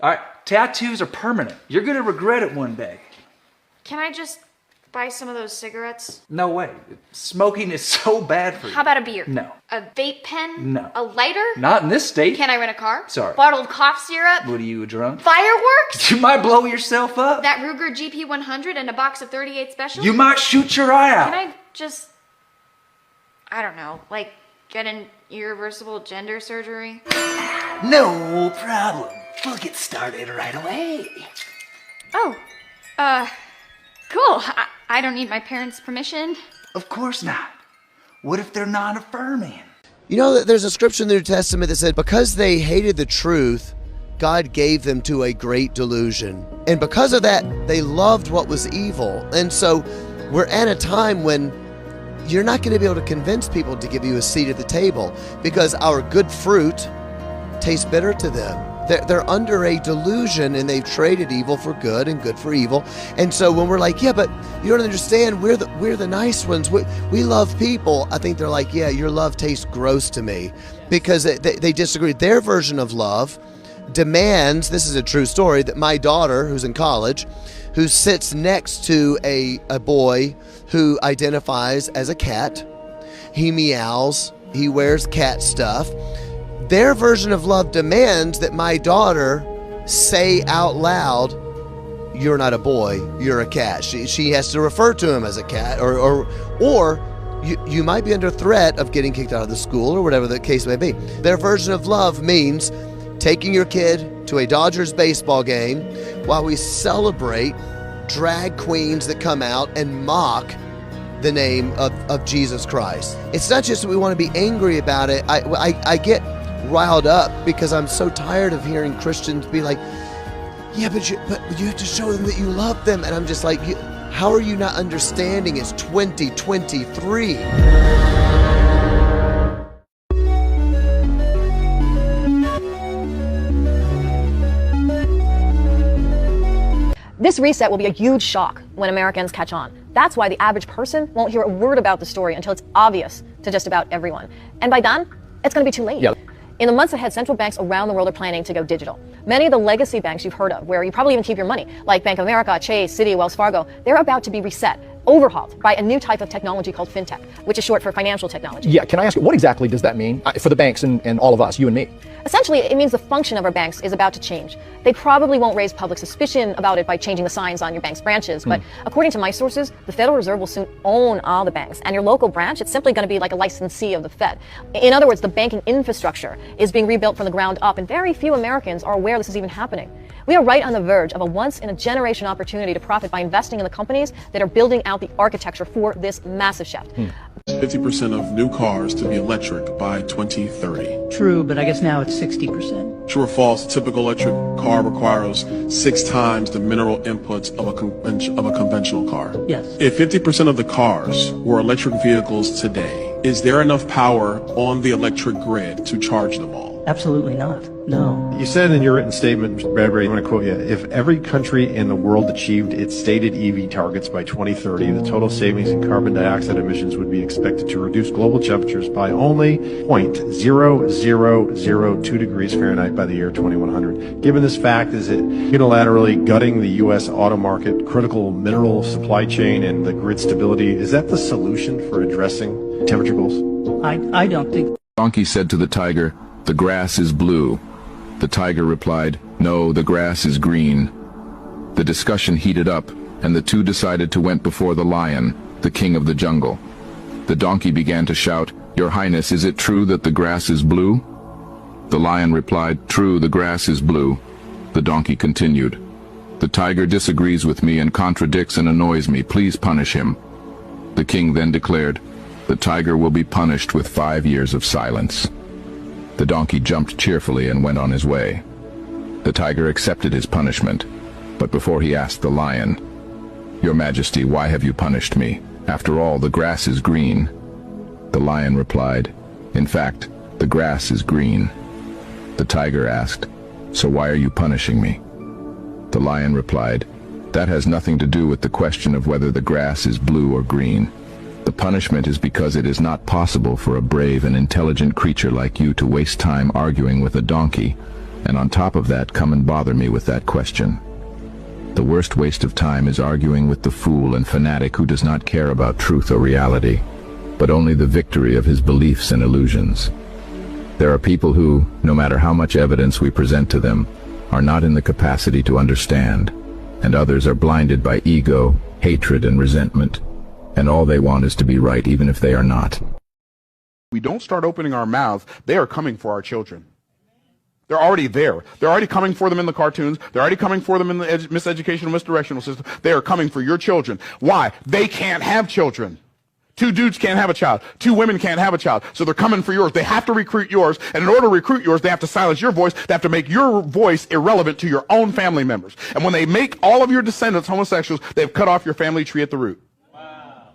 All right, tattoos are permanent. You're going to regret it one day. Can I just buy some of those cigarettes? No way. Smoking is so bad for you. How about a beer? No. A vape pen? No. A lighter? Not in this state. Can I rent a car? Sorry. Bottle of cough syrup? What are you, drunk? Fireworks? You might blow yourself up. That Ruger GP100 and a box of 38 Special? You might shoot your eye out. Can I just, I don't know, like get an irreversible gender surgery? No problem. We'll get started right away. Oh, cool. I don't need my parents' permission. Of course not. What if they're non-affirming? You know, there's a scripture in the New Testament that said, because they hated the truth, God gave them to a great delusion. And because of that, they loved what was evil. And so we're at a time when you're not going to be able to convince people to give you a seat at the table, because our good fruit tastes bitter to them. They're under a delusion, and they've traded evil for good and good for evil. And so when we're like, yeah, but you don't understand, we're the nice ones, we love people, I think they're like, yeah, your love tastes gross to me, because they disagree. Their version of love demands, this is a true story, that my daughter, who's in college, who sits next to a boy who identifies as a cat, he meows, he wears cat stuff. Their version of love demands that my daughter say out loud, you're not a boy, you're a cat. She has to refer to him as a cat, or you might be under threat of getting kicked out of the school, or whatever the case may be. Their version of love means taking your kid to a Dodgers baseball game while we celebrate drag queens that come out and mock the name of Jesus Christ. It's not just that we want to be angry about it. I get riled up because I'm so tired of hearing Christians be like, yeah, but you have to show them that you love them. And I'm just like, how are you not understanding? It's 2023. This reset will be a huge shock when Americans catch on. That's why the average person won't hear a word about the story until it's obvious to just about everyone. And by then, it's going to be too late. Yep. In the months ahead, central banks around the world are planning to go digital. Many of the legacy banks you've heard of, where you probably even keep your money, like Bank of America, Chase, Citi, Wells Fargo, they're about to be reset, overhauled by a new type of technology called fintech, which is short for financial technology. Yeah, can I ask you, what exactly does that mean for the banks and all of us, you and me? Essentially, it means the function of our banks is about to change. They probably won't raise public suspicion about it by changing the signs on your bank's branches, but according to my sources, the Federal Reserve will soon own all the banks, and your local branch, it's simply going to be like a licensee of the Fed. In other words, the banking infrastructure is being rebuilt from the ground up, and very few Americans are aware this is even happening. We are right on the verge of a once-in-a-generation opportunity to profit by investing in the companies that are building out the architecture for this massive shift. 50% of new cars to be electric by 2030. True, but I guess now it's 60%. True or false, a typical electric car requires 6 times the mineral inputs of a conventional car. Yes. If 50% of the cars were electric vehicles today, is there enough power on the electric grid to charge them all? Absolutely not. No. You said in your written statement, Mr. Bradbury, I'm going to quote you, if every country in the world achieved its stated EV targets by 2030, the total savings in carbon dioxide emissions would be expected to reduce global temperatures by only 0.0002 degrees Fahrenheit by the year 2100. Given this fact, is it unilaterally gutting the U.S. auto market, critical mineral supply chain, and the grid stability? Is that the solution for addressing temperature goals? I don't think. Donkey said to the tiger, "The grass is blue." The tiger replied, "No, the grass is green." The discussion heated up, and the two decided to went before the lion, the king of the jungle. The donkey began to shout, "Your Highness, is it true that the grass is blue?" The lion replied, "True, the grass is blue." The donkey continued, "The tiger disagrees with me and contradicts and annoys me. Please punish him." The king then declared, "The tiger will be punished with 5 years of silence." The donkey jumped cheerfully and went on his way. The tiger accepted his punishment, but before he asked the lion, "Your Majesty, why have you punished me? After all, the grass is green." The lion replied, "In fact, the grass is green." The tiger asked, "So why are you punishing me?" The lion replied, "That has nothing to do with the question of whether the grass is blue or green. The punishment is because it is not possible for a brave and intelligent creature like you to waste time arguing with a donkey, and on top of that come and bother me with that question. The worst waste of time is arguing with the fool and fanatic who does not care about truth or reality, but only the victory of his beliefs and illusions. There are people who, no matter how much evidence we present to them, are not in the capacity to understand, and others are blinded by ego, hatred, and resentment. And all they want is to be right, even if they are not. We don't start opening our mouths, they are coming for our children. They're already there. They're already coming for them in the cartoons. They're already coming for them in the miseducational, misdirectional system. They are coming for your children. Why? They can't have children. 2 dudes can't have a child. 2 women can't have a child. So they're coming for yours. They have to recruit yours. And in order to recruit yours, they have to silence your voice. They have to make your voice irrelevant to your own family members. And when they make all of your descendants homosexuals, they've cut off your family tree at the root. Wow.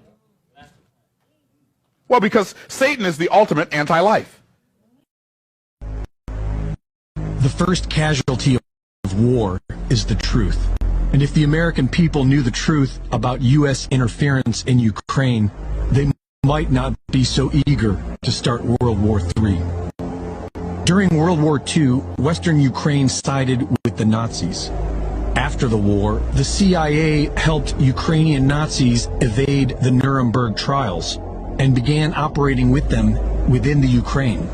Well, because Satan is the ultimate anti-life. The first casualty of war is the truth. And if the American people knew the truth about U.S. interference in Ukraine, they might not be so eager to start World War III. During World War II, Western Ukraine sided with the Nazis. After the war, the CIA helped Ukrainian Nazis evade the Nuremberg trials and began operating with them within the Ukraine.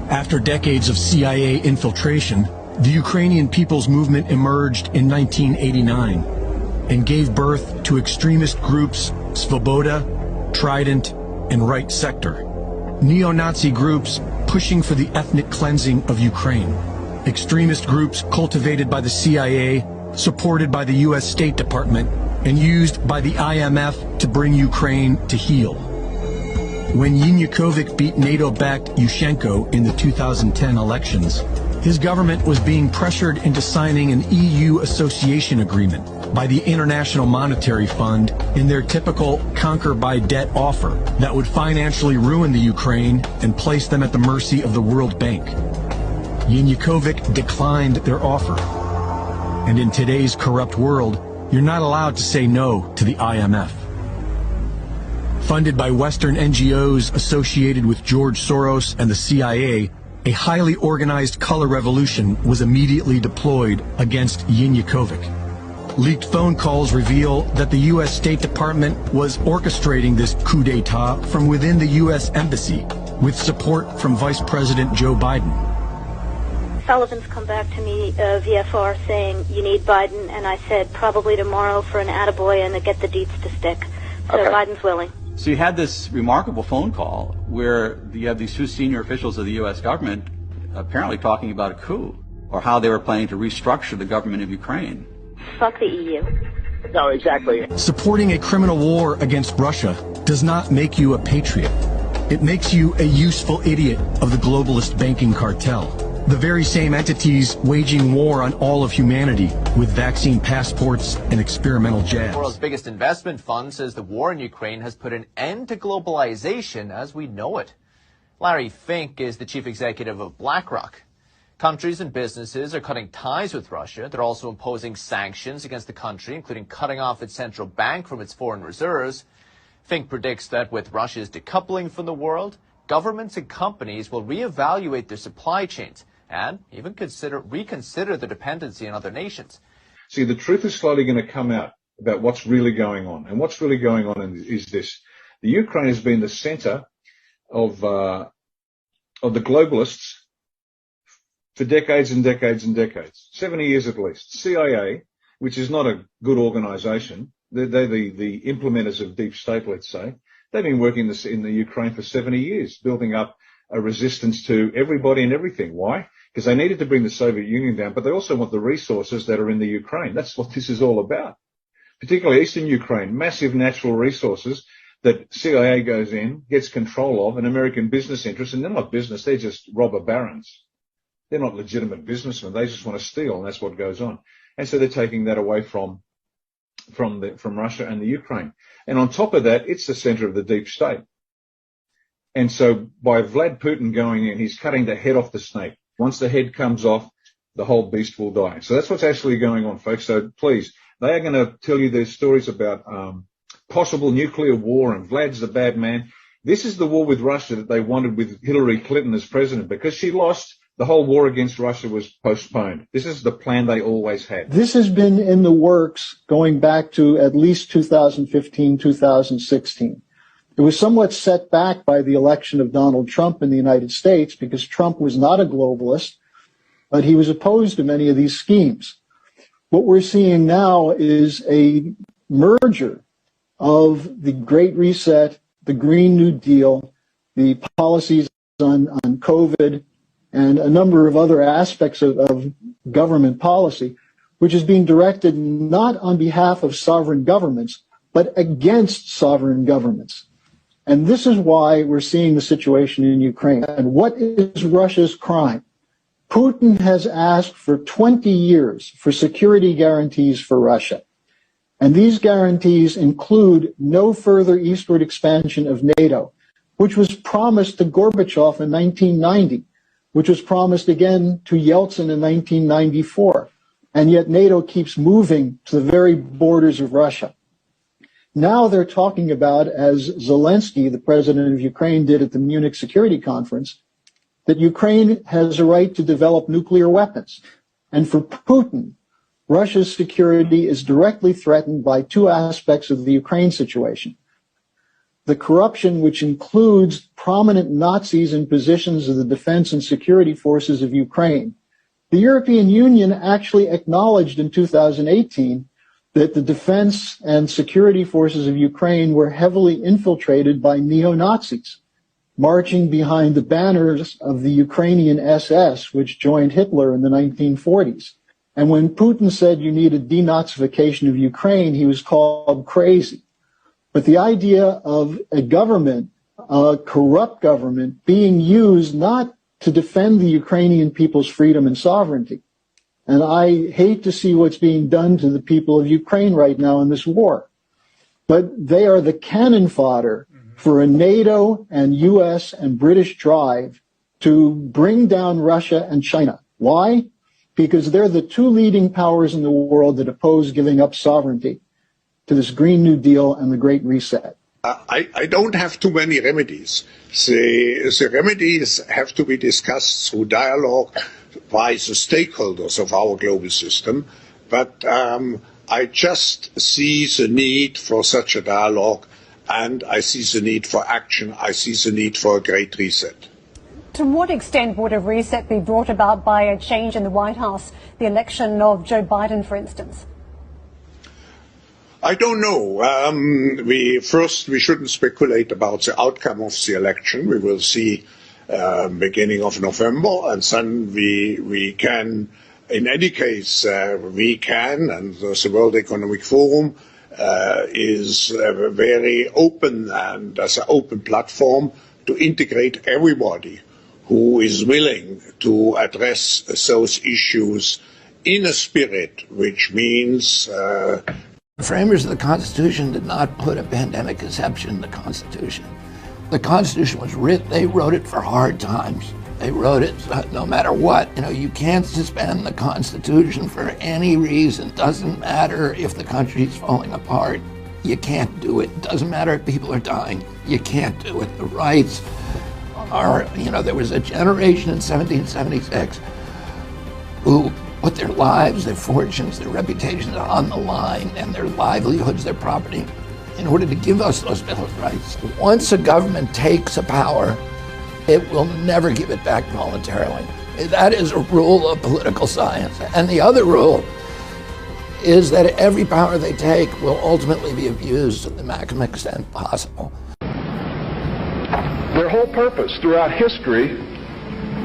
After decades of CIA infiltration, the Ukrainian People's Movement emerged in 1989 and gave birth to extremist groups Svoboda, Trident, and Right Sector, neo-Nazi groups pushing for the ethnic cleansing of Ukraine, extremist groups cultivated by the CIA, supported by the U.S. State Department, and used by the IMF to bring Ukraine to heel. When Yanukovych beat NATO-backed Yushchenko in the 2010 elections, his government was being pressured into signing an EU association agreement by the International Monetary Fund in their typical conquer-by-debt offer that would financially ruin the Ukraine and place them at the mercy of the World Bank. Yanukovych declined their offer. And in today's corrupt world, you're not allowed to say no to the IMF. Funded by Western NGOs associated with George Soros and the CIA, a highly organized color revolution was immediately deployed against Yanukovych. Leaked phone calls reveal that the U.S. State Department was orchestrating this coup d'etat from within the U.S. Embassy, with support from Vice President Joe Biden. Sullivan's come back to me, VFR, saying you need Biden, and I said probably tomorrow for an attaboy and to get the deets to stick. So okay. Biden's willing. So you had this remarkable phone call where you have these 2 senior officials of the U.S. government apparently talking about a coup, or how they were planning to restructure the government of Ukraine. Fuck the EU. No, exactly. Supporting a criminal war against Russia does not make you a patriot. It makes you a useful idiot of the globalist banking cartel. The very same entities waging war on all of humanity with vaccine passports and experimental jabs. The world's biggest investment fund says the war in Ukraine has put an end to globalization as we know it. Larry Fink is the chief executive of BlackRock. Countries and businesses are cutting ties with Russia. They're also imposing sanctions against the country, including cutting off its central bank from its foreign reserves. Fink predicts that with Russia's decoupling from the world, governments and companies will reevaluate their supply chains and even reconsider the dependency on other nations. See, the truth is slowly going to come out about what's really going on. And what's really going on is this. The Ukraine has been the center of the globalists for decades and decades and decades, 70 years at least. CIA, which is not a good organization, they're the implementers of deep state, let's say. They've been working in the Ukraine for 70 years, building up a resistance to everybody and everything. Why? Because they needed to bring the Soviet Union down, but they also want the resources that are in the Ukraine. That's what this is all about. Particularly Eastern Ukraine, massive natural resources that CIA goes in, gets control of, and American business interests, and they're not business, they're just robber barons. They're not legitimate businessmen. They just want to steal, and that's what goes on. And so they're taking that away from Russia and the Ukraine. And on top of that, it's the center of the deep state. And so by Vlad Putin going in, he's cutting the head off the snake. Once the head comes off, the whole beast will die. So that's what's actually going on, folks. So please, they are going to tell you their stories about possible nuclear war, and Vlad's the bad man. This is the war with Russia that they wanted with Hillary Clinton as president. Because she lost, the whole war against Russia was postponed. This is the plan they always had. This has been in the works going back to at least 2015, 2016. It was somewhat set back by the election of Donald Trump in the United States because Trump was not a globalist, but he was opposed to many of these schemes. What we're seeing now is a merger of the Great Reset, the Green New Deal, the policies on COVID, and a number of other aspects of government policy, which is being directed not on behalf of sovereign governments, but against sovereign governments. And this is why we're seeing the situation in Ukraine. And what is Russia's crime? Putin has asked for 20 years for security guarantees for Russia. And these guarantees include no further eastward expansion of NATO, which was promised to Gorbachev in 1990, which was promised again to Yeltsin in 1994. And yet NATO keeps moving to the very borders of Russia. Now they're talking about, as Zelensky, the president of Ukraine, did at the Munich Security Conference, that Ukraine has a right to develop nuclear weapons. And for Putin, Russia's security is directly threatened by two aspects of the Ukraine situation. The corruption, which includes prominent Nazis in positions of the defense and security forces of Ukraine. The European Union actually acknowledged in 2018 that the defense and security forces of Ukraine were heavily infiltrated by neo-Nazis, marching behind the banners of the Ukrainian SS, which joined Hitler in the 1940s. And when Putin said you need a denazification of Ukraine, he was called crazy. But the idea of a government, a corrupt government, being used not to defend the Ukrainian people's freedom and sovereignty. And I hate to see what's being done to the people of Ukraine right now in this war. But they are the cannon fodder for a NATO and US and British drive to bring down Russia and China. Why? Because they're the two leading powers in the world that oppose giving up sovereignty to this Green New Deal and the Great Reset. I don't have too many remedies. The remedies have to be discussed through dialogue by the stakeholders of our global system, but I just see the need for such a dialogue, and I see the need for action. I see the need for a Great Reset. To what extent would a reset be brought about by a change in the White House, the election of Joe Biden, for instance? I don't know. We shouldn't speculate about the outcome of the election. We will see beginning of November, and then we can, in any case, we can, and the World Economic Forum is very open and as an open platform to integrate everybody who is willing to address those issues in a spirit, which means the framers of the Constitution did not put a pandemic exception in the Constitution. The Constitution was written, they wrote it for hard times. They wrote it no matter what. You know, you can't suspend the Constitution for any reason. Doesn't matter if the country's falling apart. You can't do it. Doesn't matter if people are dying. You can't do it. The rights are, you know, there was a generation in 1776 who put their lives, their fortunes, their reputations on the line, and their livelihoods, their property, in order to give us those Bill of Rights. Once a government takes a power, it will never give it back voluntarily. That is a rule of political science. And the other rule is that every power they take will ultimately be abused to the maximum extent possible. Their whole purpose throughout history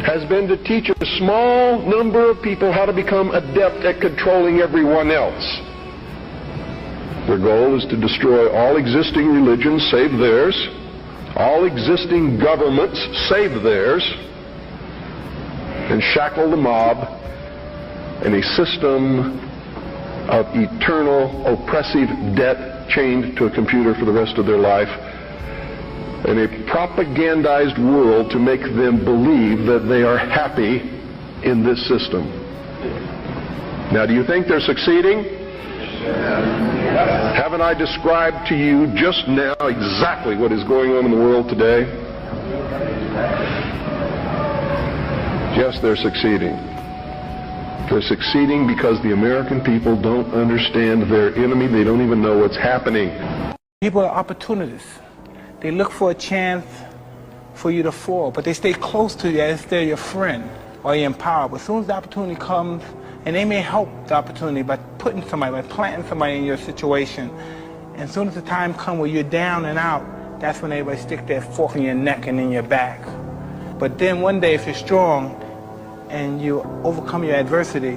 has been to teach a small number of people how to become adept at controlling everyone else. Their goal is to destroy all existing religions save theirs, all existing governments save theirs, and shackle the mob in a system of eternal oppressive debt chained to a computer for the rest of their life, in a propagandized world to make them believe that they are happy in this system. Now, do you think they're succeeding? Haven't I described to you just now exactly what is going on in the world today? Yes, they're succeeding. They're succeeding because the American people don't understand their enemy. They don't even know what's happening. People are opportunists. They look for a chance for you to fall, but they stay close to you as they're your friend or you're in power. But as soon as the opportunity comes, and they may help the opportunity by putting somebody, by planting somebody in your situation, and as soon as the time comes where you're down and out, that's when everybody stick their fork in your neck and in your back. But then one day, if you're strong, and you overcome your adversity,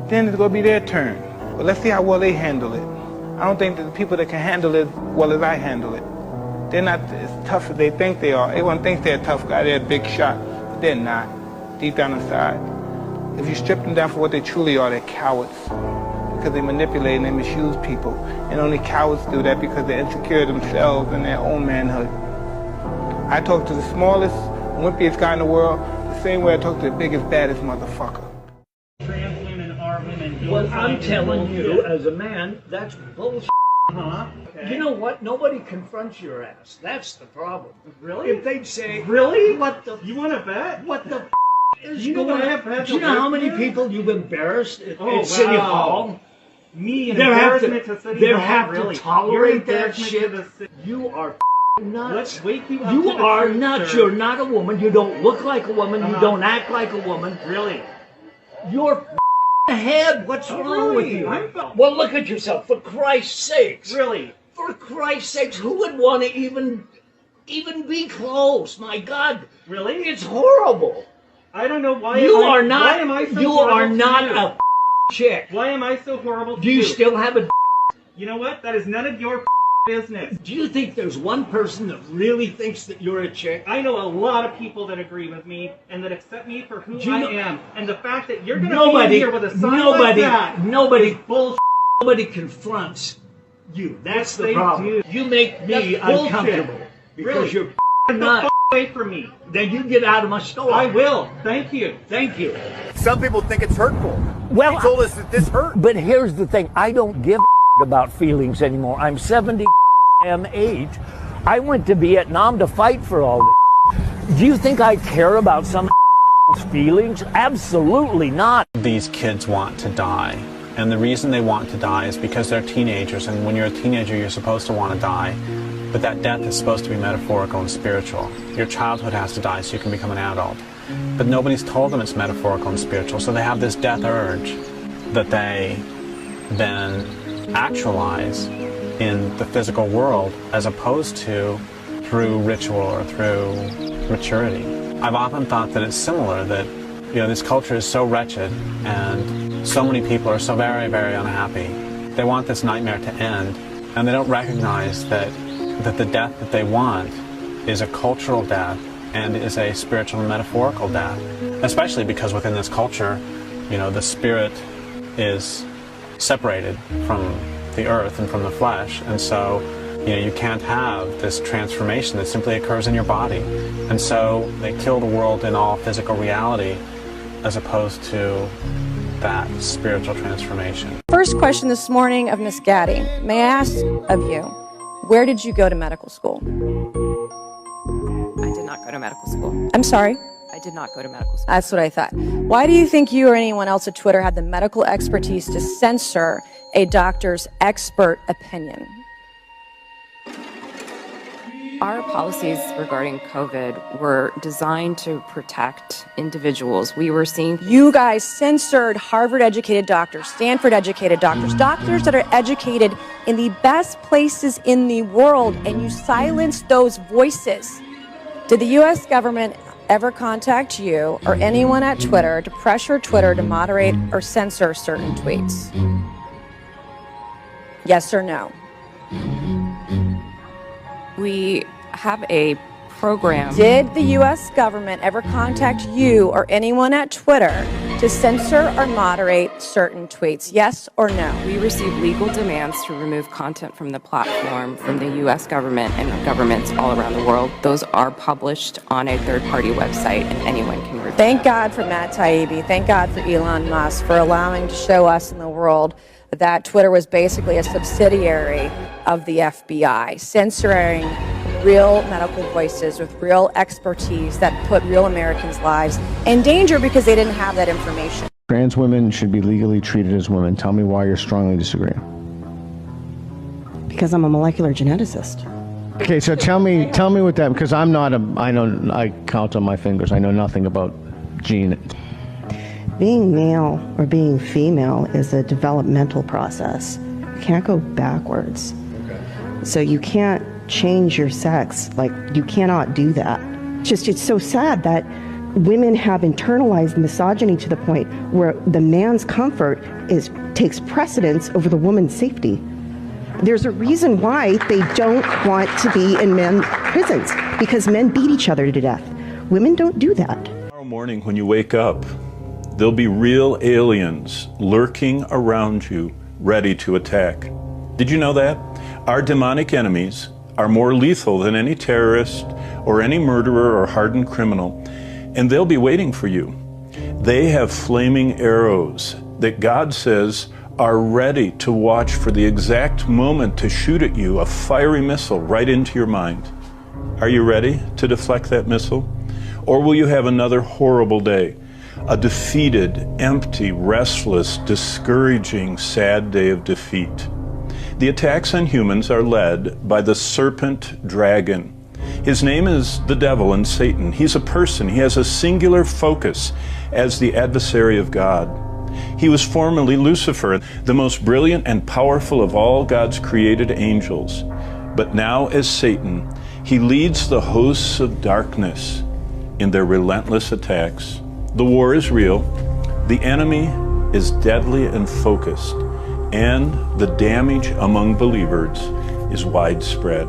then it's going to be their turn. But let's see how well they handle it. I don't think that the people that can handle it as well as I handle it, they're not as tough as they think they are. Everyone thinks they're a tough guy, they're a big shot, but they're not, deep down inside. If you strip them down for what they truly are, they're cowards, because they manipulate and they misuse people. And only cowards do that because they're insecure themselves and their own manhood. I talk to the smallest, wimpiest guy in the world the same way I talk to the biggest, baddest motherfucker. Trans women are women. Well, I'm telling you, as a man, that's bullshit. Huh? Okay. You know what? Nobody confronts your ass. That's the problem. Really? If they'd say, really? What the? You want to bet? What the is going on? Do you know how many people you've embarrassed at City Hall? Me, an embarrassment to City Hall? They have really? to tolerate that shit. You are nuts. Let's wake you up. You to the are truth, nuts. sir. You're not a woman. You don't look like a woman. You don't act like a woman. Really? You're ahead. What's wrong with you? Well, look at yourself. For Christ's sakes. Really? For Christ's sakes, who would want to even be close? My God. Really? It's horrible. I don't know why. You are not. Why am I so you horrible are to not you? a chick. Why am I so horrible to Do you still have a? You know what? That is none of your business. Do you think there's one person that really thinks that you're a chick? I know a lot of people that agree with me and that accept me for who Do you I know- am. And the fact that you're going to be in here with a sign like that. Nobody confronts you. That's the they problem. do. You make me That's bullshit. uncomfortable because Really? you're Get the nuts. away from me. Then you get out of my store. I will. Thank you. Thank you. Some people think it's hurtful. Well, you told us that this hurt. But here's the thing. I don't give about feelings anymore. I'm 78. I went to Vietnam to fight for all this. Do you think I care about some feelings? Absolutely not. These kids want to die. And the reason they want to die is because they're teenagers. And when you're a teenager, you're supposed to want to die. But that death is supposed to be metaphorical and spiritual. Your childhood has to die so you can become an adult. But nobody's told them it's metaphorical and spiritual. So they have this death urge that they then actualize in the physical world as opposed to through ritual or through maturity. I've often thought that it's similar, that this culture is so wretched and so many people are so very, very unhappy. They want this nightmare to end, and they don't recognize that the death that they want is a cultural death and is a spiritual and metaphorical death, especially because within this culture, the spirit is separated from the earth and from the flesh, and so you can't have this transformation that simply occurs in your body. And so they kill the world in all physical reality as opposed to that spiritual transformation. First question this morning of Miss Gaddy. May I ask of you, where did you go to medical school? I did not go to medical school. I'm sorry? I did not go to medical school. That's what I thought. Why do you think you or anyone else at Twitter had the medical expertise to censor a doctor's expert opinion? Our policies regarding COVID were designed to protect individuals. We were seeing... You guys censored Harvard-educated doctors, Stanford-educated doctors, doctors that are educated in the best places in the world, and you silenced those voices. Did the U.S. government ever contact you or anyone at Twitter to pressure Twitter to moderate or censor certain tweets? Yes or no? We have a program. Did the U.S. government ever contact you or anyone at Twitter to censor or moderate certain tweets? Yes or no? We receive legal demands to remove content from the platform from the U.S. government and governments all around the world. Those are published on a third-party website, and anyone can review. Thank God for Matt Taibbi. Thank God for Elon Musk for allowing to show us in the world that Twitter was basically a subsidiary of the FBI, censoring real medical voices with real expertise that put real Americans' lives in danger because they didn't have that information. Trans women should be legally treated as women. Tell me why you're strongly disagreeing. Because I'm a molecular geneticist. Okay, so tell me what that, because I count on my fingers. I know nothing about gene. Being male or being female is a developmental process. You can't go backwards. So you can't change your sex. Like, you cannot do that. It's so sad that women have internalized misogyny to the point where the man's comfort takes precedence over the woman's safety. There's a reason why they don't want to be in men's prisons, because men beat each other to death. Women don't do that. Tomorrow morning when you wake up, there'll be real aliens lurking around you, ready to attack. Did you know that? Our demonic enemies are more lethal than any terrorist or any murderer or hardened criminal, and they'll be waiting for you. They have flaming arrows that God says are ready to watch for the exact moment to shoot at you, a fiery missile right into your mind. Are you ready to deflect that missile? Or will you have another horrible day? A defeated, empty, restless, discouraging, sad day of defeat. The attacks on humans are led by the serpent dragon. His name is the devil and Satan. He's a person. He has a singular focus as the adversary of God. He was formerly Lucifer, the most brilliant and powerful of all God's created angels. But now as Satan, he leads the hosts of darkness in their relentless attacks. The war is real, the enemy is deadly and focused, and the damage among believers is widespread.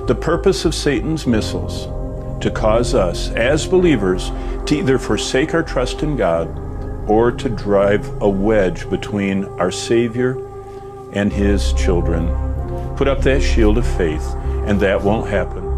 The purpose of Satan's missiles to cause us as believers to either forsake our trust in God or to drive a wedge between our Savior and His children. Put up that shield of faith, and that won't happen.